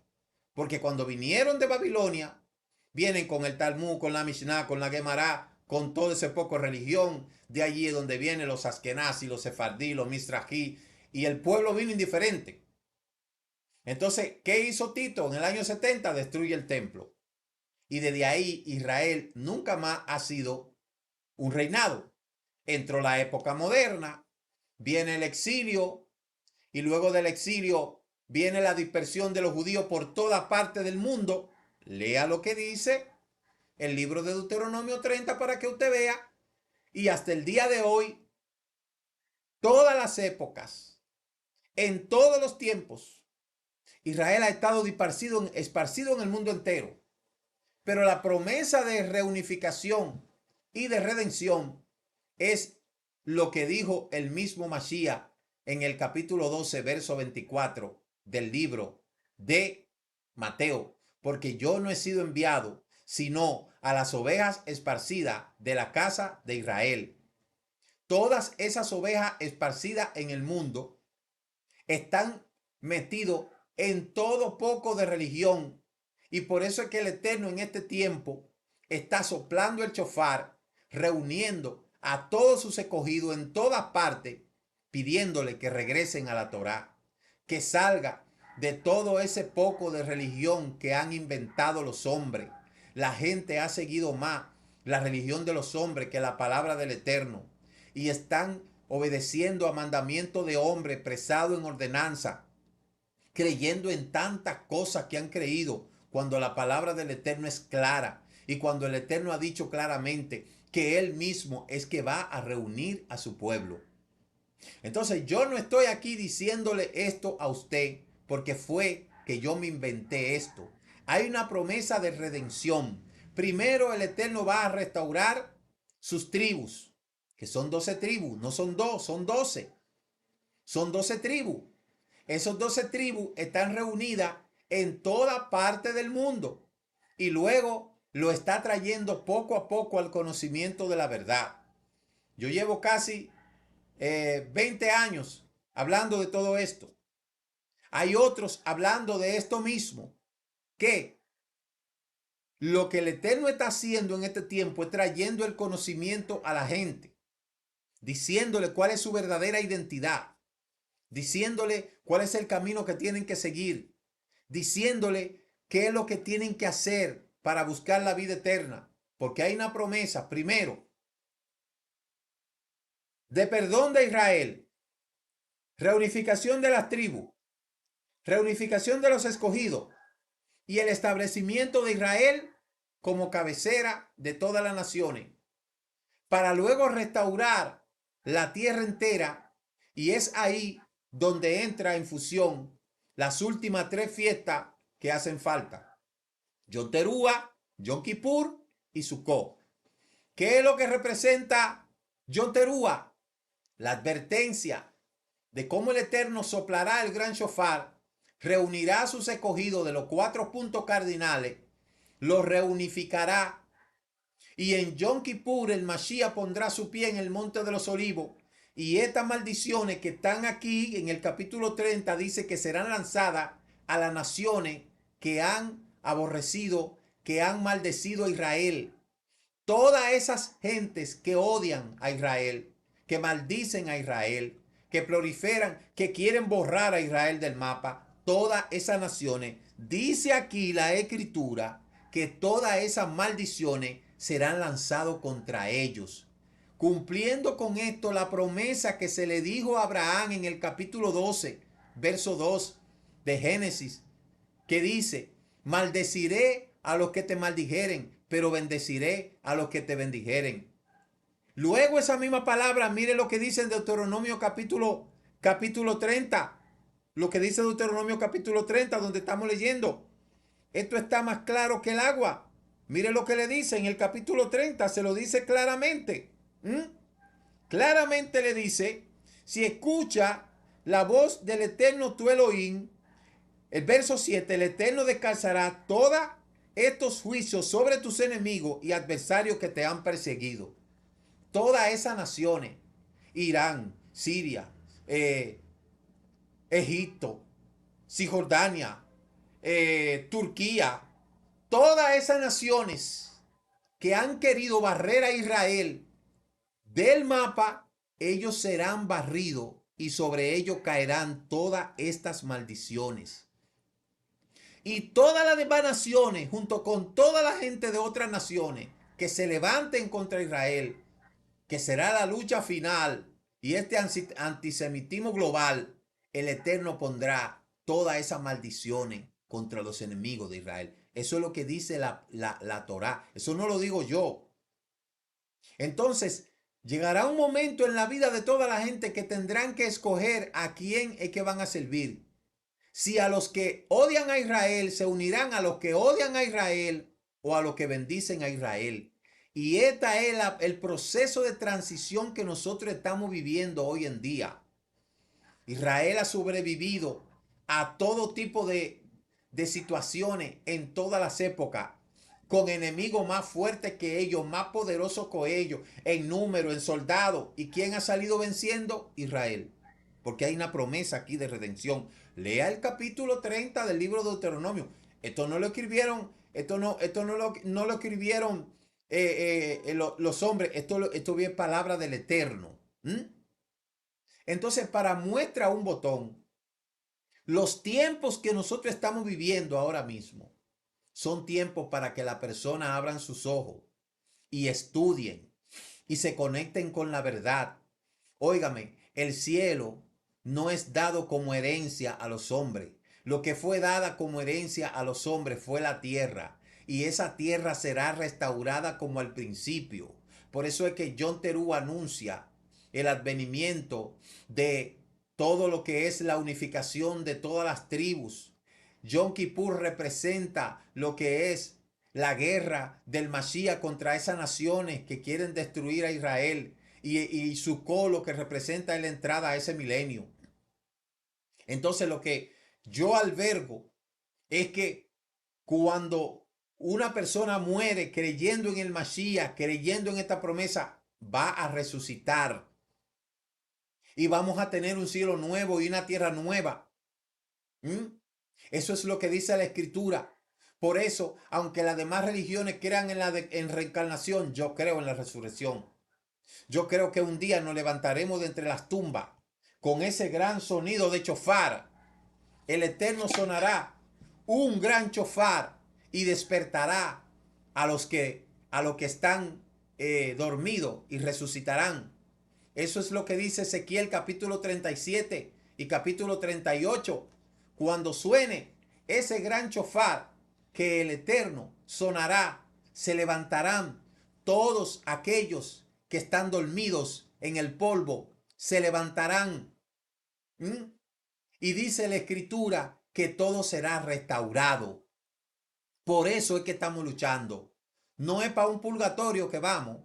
Porque cuando vinieron de Babilonia, vienen con el Talmud, con la Mishnah, con la Gemara, con todo ese poco religión. De allí es donde vienen los Askenazí, los Sefardí, los Mizrahi, y el pueblo vino indiferente. Entonces, ¿qué hizo Tito? En el año 70 destruye el templo. Y desde ahí Israel nunca más ha sido un reinado. Entró la época moderna, viene el exilio, y luego del exilio viene la dispersión de los judíos por toda parte del mundo. Lea lo que dice el libro de Deuteronomio 30 para que usted vea. Y hasta el día de hoy, todas las épocas, en todos los tiempos, Israel ha estado esparcido en el mundo entero. Pero la promesa de reunificación y de redención es lo que dijo el mismo Mashiach en el capítulo 12, verso 24 del libro de Mateo. Porque yo no he sido enviado sino a las ovejas esparcidas de la casa de Israel. Todas esas ovejas esparcidas en el mundo están metidos en todo poco de religión, y por eso es que el Eterno en este tiempo está soplando el shofar, reuniendo a todos sus escogidos en todas partes, pidiéndole que regresen a la Torá, que salga de todo ese poco de religión que han inventado los hombres. La gente ha seguido más la religión de los hombres que la palabra del Eterno, y están obedeciendo a mandamiento de hombre expresado en ordenanza, creyendo en tantas cosas que han creído, cuando la palabra del Eterno es clara, y cuando el Eterno ha dicho claramente que Él mismo es que va a reunir a su pueblo. Entonces yo no estoy aquí diciéndole esto a usted porque fue que yo me inventé esto. Hay una promesa de redención. Primero el Eterno va a restaurar sus tribus, que son 12 tribus, no son dos, son 12. Son 12 tribus. Esos 12 tribus están reunidas en toda parte del mundo, y luego lo está trayendo poco a poco al conocimiento de la verdad. Yo llevo casi 20 años hablando de todo esto. Hay otros hablando de esto mismo, que lo que el Eterno está haciendo en este tiempo es trayendo el conocimiento a la gente, diciéndole cuál es su verdadera identidad, diciéndole cuál es el camino que tienen que seguir, diciéndole qué es lo que tienen que hacer para buscar la vida eterna. Porque hay una promesa, primero, de perdón de Israel, reunificación de las tribus, reunificación de los escogidos y el establecimiento de Israel como cabecera de todas las naciones, para luego restaurar la tierra entera. Y es ahí donde entra en fusión las últimas tres fiestas que hacen falta: Yom Teruah, Yom Kippur y Sukkot. ¿Qué es lo que representa Yom Teruah? La advertencia de cómo el Eterno soplará el gran shofar, reunirá a sus escogidos de los 4 puntos cardinales, los reunificará, y en Yom Kippur el Mashiach pondrá su pie en el monte de los olivos, y estas maldiciones que están aquí en el capítulo 30 dice que serán lanzadas a las naciones que han aborrecido, que han maldecido a Israel. Todas esas gentes que odian a Israel, que maldicen a Israel, que proliferan, que quieren borrar a Israel del mapa, todas esas naciones, dice aquí la Escritura, que todas esas maldiciones serán lanzadas contra ellos, cumpliendo con esto la promesa que se le dijo a Abraham en el capítulo 12, verso 2 de Génesis, que dice: maldeciré a los que te maldijeren, pero bendeciré a los que te bendijeren. Luego esa misma palabra, mire lo que dice en Deuteronomio capítulo 30. Lo que dice Deuteronomio capítulo 30, donde estamos leyendo. Esto está más claro que el agua. Mire lo que le dice en el capítulo 30, se lo dice claramente. Claramente le dice: si escucha la voz del Eterno tu Elohim, el verso 7, el Eterno descansará todos estos juicios sobre tus enemigos y adversarios que te han perseguido. Todas esas naciones, Irán, Siria, Egipto, Cisjordania, Turquía, todas esas naciones que han querido barrer a Israel del mapa, ellos serán barridos y sobre ellos caerán todas estas maldiciones. Y todas las demás naciones, junto con toda la gente de otras naciones que se levanten contra Israel, que será la lucha final, y este antisemitismo global, el Eterno pondrá todas esas maldiciones contra los enemigos de Israel. Eso es lo que dice la Torá. Eso no lo digo yo. Entonces, llegará un momento en la vida de toda la gente que tendrán que escoger a quién es que van a servir. Si a los que odian a Israel se unirán a los que odian a Israel o a los que bendicen a Israel. Y este es el proceso de transición que nosotros estamos viviendo hoy en día. Israel ha sobrevivido a todo tipo de situaciones en todas las épocas, con enemigos más fuertes que ellos, más poderosos que ellos, en número, en soldados. ¿Y quién ha salido venciendo? Israel. Porque hay una promesa aquí de redención. Lea el capítulo 30 del libro de Deuteronomio. Esto no lo escribieron, no lo escribieron los hombres. Esto es palabra del Eterno. Entonces, para muestra un botón, los tiempos que nosotros estamos viviendo ahora mismo son tiempos para que la persona abran sus ojos y estudien y se conecten con la verdad. Óigame, el cielo no es dado como herencia a los hombres. Lo que fue dada como herencia a los hombres fue la tierra, y esa tierra será restaurada como al principio. Por eso es que Yom Teruah anuncia el advenimiento de todo lo que es la unificación de todas las tribus. Yom Kippur representa lo que es la guerra del Mashiach contra esas naciones que quieren destruir a Israel. Y Sukkot lo que representa es la entrada a ese milenio. Entonces lo que yo albergo es que cuando una persona muere creyendo en el Mashiach, creyendo en esta promesa, va a resucitar. Y vamos a tener un cielo nuevo y una tierra nueva. Eso es lo que dice la Escritura. Por eso, aunque las demás religiones crean en reencarnación, yo creo en la resurrección. Yo creo que un día nos levantaremos de entre las tumbas con ese gran sonido de chofar. El Eterno sonará un gran chofar y despertará a los que están dormidos y resucitarán. Eso es lo que dice Ezequiel capítulo 37 y capítulo 38. Cuando suene ese gran chofar que el Eterno sonará, se levantarán todos aquellos que están dormidos en el polvo, se levantarán Y dice la Escritura que todo será restaurado. Por eso es que estamos luchando. No es para un purgatorio que vamos.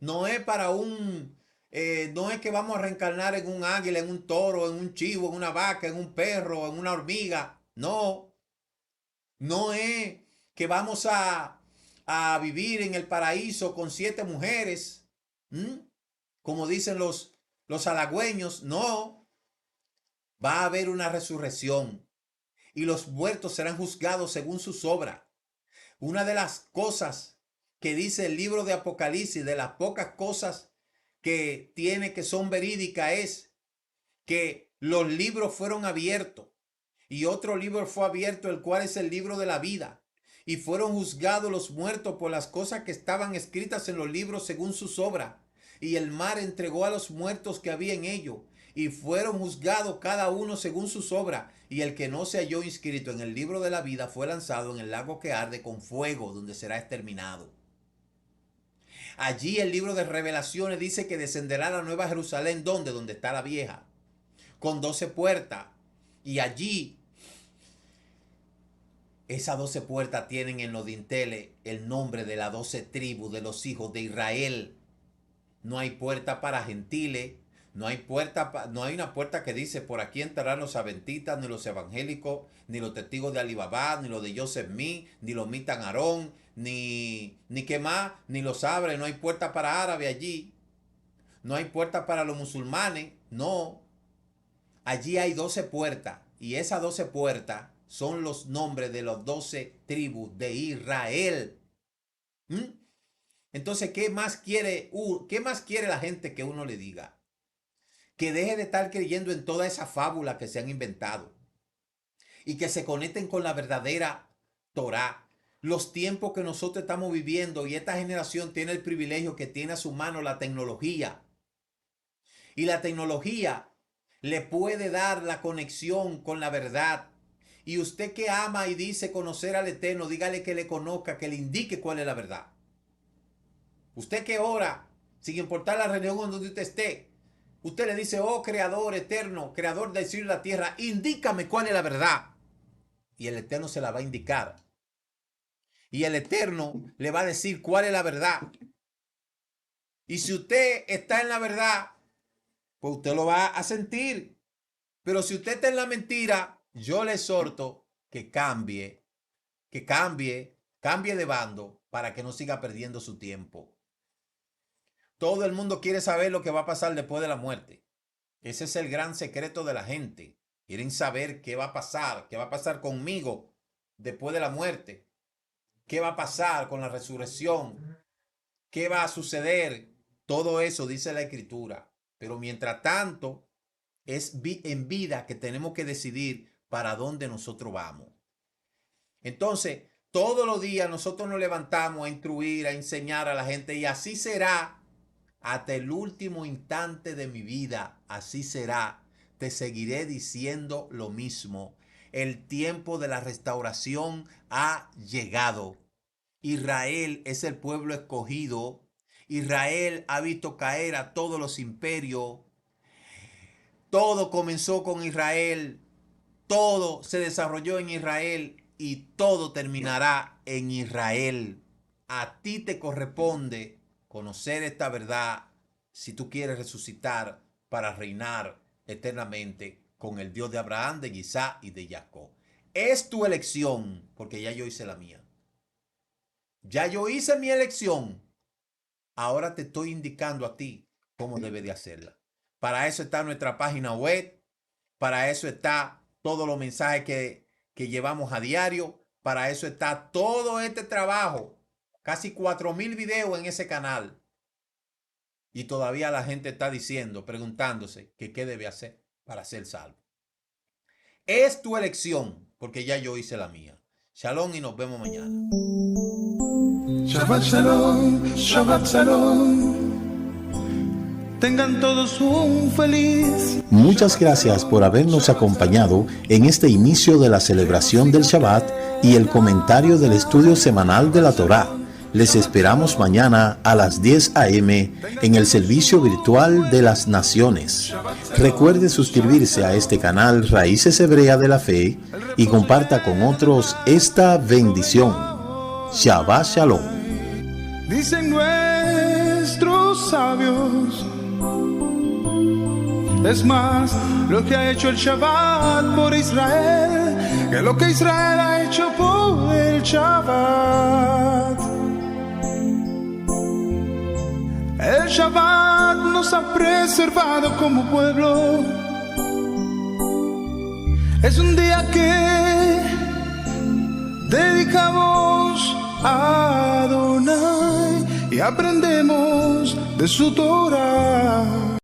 No es para no es que vamos a reencarnar en un águila, en un toro, en un chivo, en una vaca, en un perro, en una hormiga. No. No es que vamos a vivir en el paraíso con 7 mujeres. Como dicen los halagüeños. No. Va a haber una resurrección. Y los muertos serán juzgados según sus obras. Una de las cosas que dice el libro de Apocalipsis, de las pocas cosas que tiene que son verídicas, es que los libros fueron abiertos y otro libro fue abierto, el cual es el libro de la vida, y fueron juzgados los muertos por las cosas que estaban escritas en los libros según sus obras, y el mar entregó a los muertos que había en ellos, y fueron juzgados cada uno según sus obras, y el que no se halló inscrito en el libro de la vida fue lanzado en el lago que arde con fuego, donde será exterminado. Allí el libro de Revelaciones dice que descenderá la nueva Jerusalén, donde está la vieja, con 12 puertas, y allí esas 12 puertas tienen en los dinteles el nombre de las 12 tribus de los hijos de Israel. No hay puerta para gentiles. No hay una puerta que dice por aquí entrarán los adventistas, ni los evangélicos, ni los testigos de Alibaba, ni los de Joseph Smith, ni los Mitan Aarón, ni qué más, ni los Abres. No hay puerta para árabes allí. No hay puerta para los musulmanes. No. Allí hay 12 puertas. Y esas 12 puertas son los nombres de las 12 tribus de Israel. Entonces, ¿qué más quiere la gente que uno le diga? Que deje de estar creyendo en toda esa fábula que se han inventado y que se conecten con la verdadera Torá. Los tiempos que nosotros estamos viviendo, y esta generación tiene el privilegio que tiene a su mano la tecnología. Y la tecnología le puede dar la conexión con la verdad. Y usted que ama y dice conocer al Eterno, dígale que le conozca, que le indique cuál es la verdad. Usted que ora, sin importar la religión donde usted esté, usted le dice: oh Creador eterno, Creador del cielo y la tierra, indícame cuál es la verdad. Y el Eterno se la va a indicar. Y el Eterno le va a decir cuál es la verdad. Y si usted está en la verdad, pues usted lo va a sentir. Pero si usted está en la mentira, yo le exhorto que cambie de bando para que no siga perdiendo su tiempo. Todo el mundo quiere saber lo que va a pasar después de la muerte. Ese es el gran secreto de la gente. Quieren saber qué va a pasar conmigo después de la muerte. ¿Qué va a pasar con la resurrección? ¿Qué va a suceder? Todo eso dice la Escritura. Pero mientras tanto, es en vida que tenemos que decidir para dónde nosotros vamos. Entonces, todos los días nosotros nos levantamos a instruir, a enseñar a la gente, y así será hasta el último instante de mi vida. Así será. Te seguiré diciendo lo mismo. El tiempo de la restauración ha llegado. Israel es el pueblo escogido. Israel ha visto caer a todos los imperios. Todo comenzó con Israel. Todo se desarrolló en Israel y todo terminará en Israel. A ti te corresponde conocer esta verdad si tú quieres resucitar para reinar eternamente con el Dios de Abraham, de Isaac y de Jacob. Es tu elección, porque ya yo hice la mía. Ya yo hice mi elección. Ahora te estoy indicando a ti cómo debes de hacerla. Para eso está nuestra página web. Para eso está todos los mensajes que llevamos a diario. Para eso está todo este trabajo. Casi 4,000 videos en ese canal. Y todavía la gente está diciendo, preguntándose que qué debe hacer para ser salvo. Es tu elección, porque ya yo hice la mía. Shalom y nos vemos mañana. Shabbat Shalom, Shabbat Shalom. Tengan todos un feliz. Muchas gracias por habernos acompañado en este inicio de la celebración del Shabbat y el comentario del estudio semanal de la Torá. Les esperamos mañana a las 10 a.m. en el servicio virtual de las naciones. Recuerde suscribirse a este canal Raíces Hebreas de la Fe y comparta con otros esta bendición. Shabbat Shalom. Dicen nuestros sabios, es más lo que ha hecho el Shabbat por Israel que lo que Israel ha hecho por el Shabbat. El Shabbat nos ha preservado como pueblo. Es un día que dedicamos a Adonai y aprendemos de su Torah.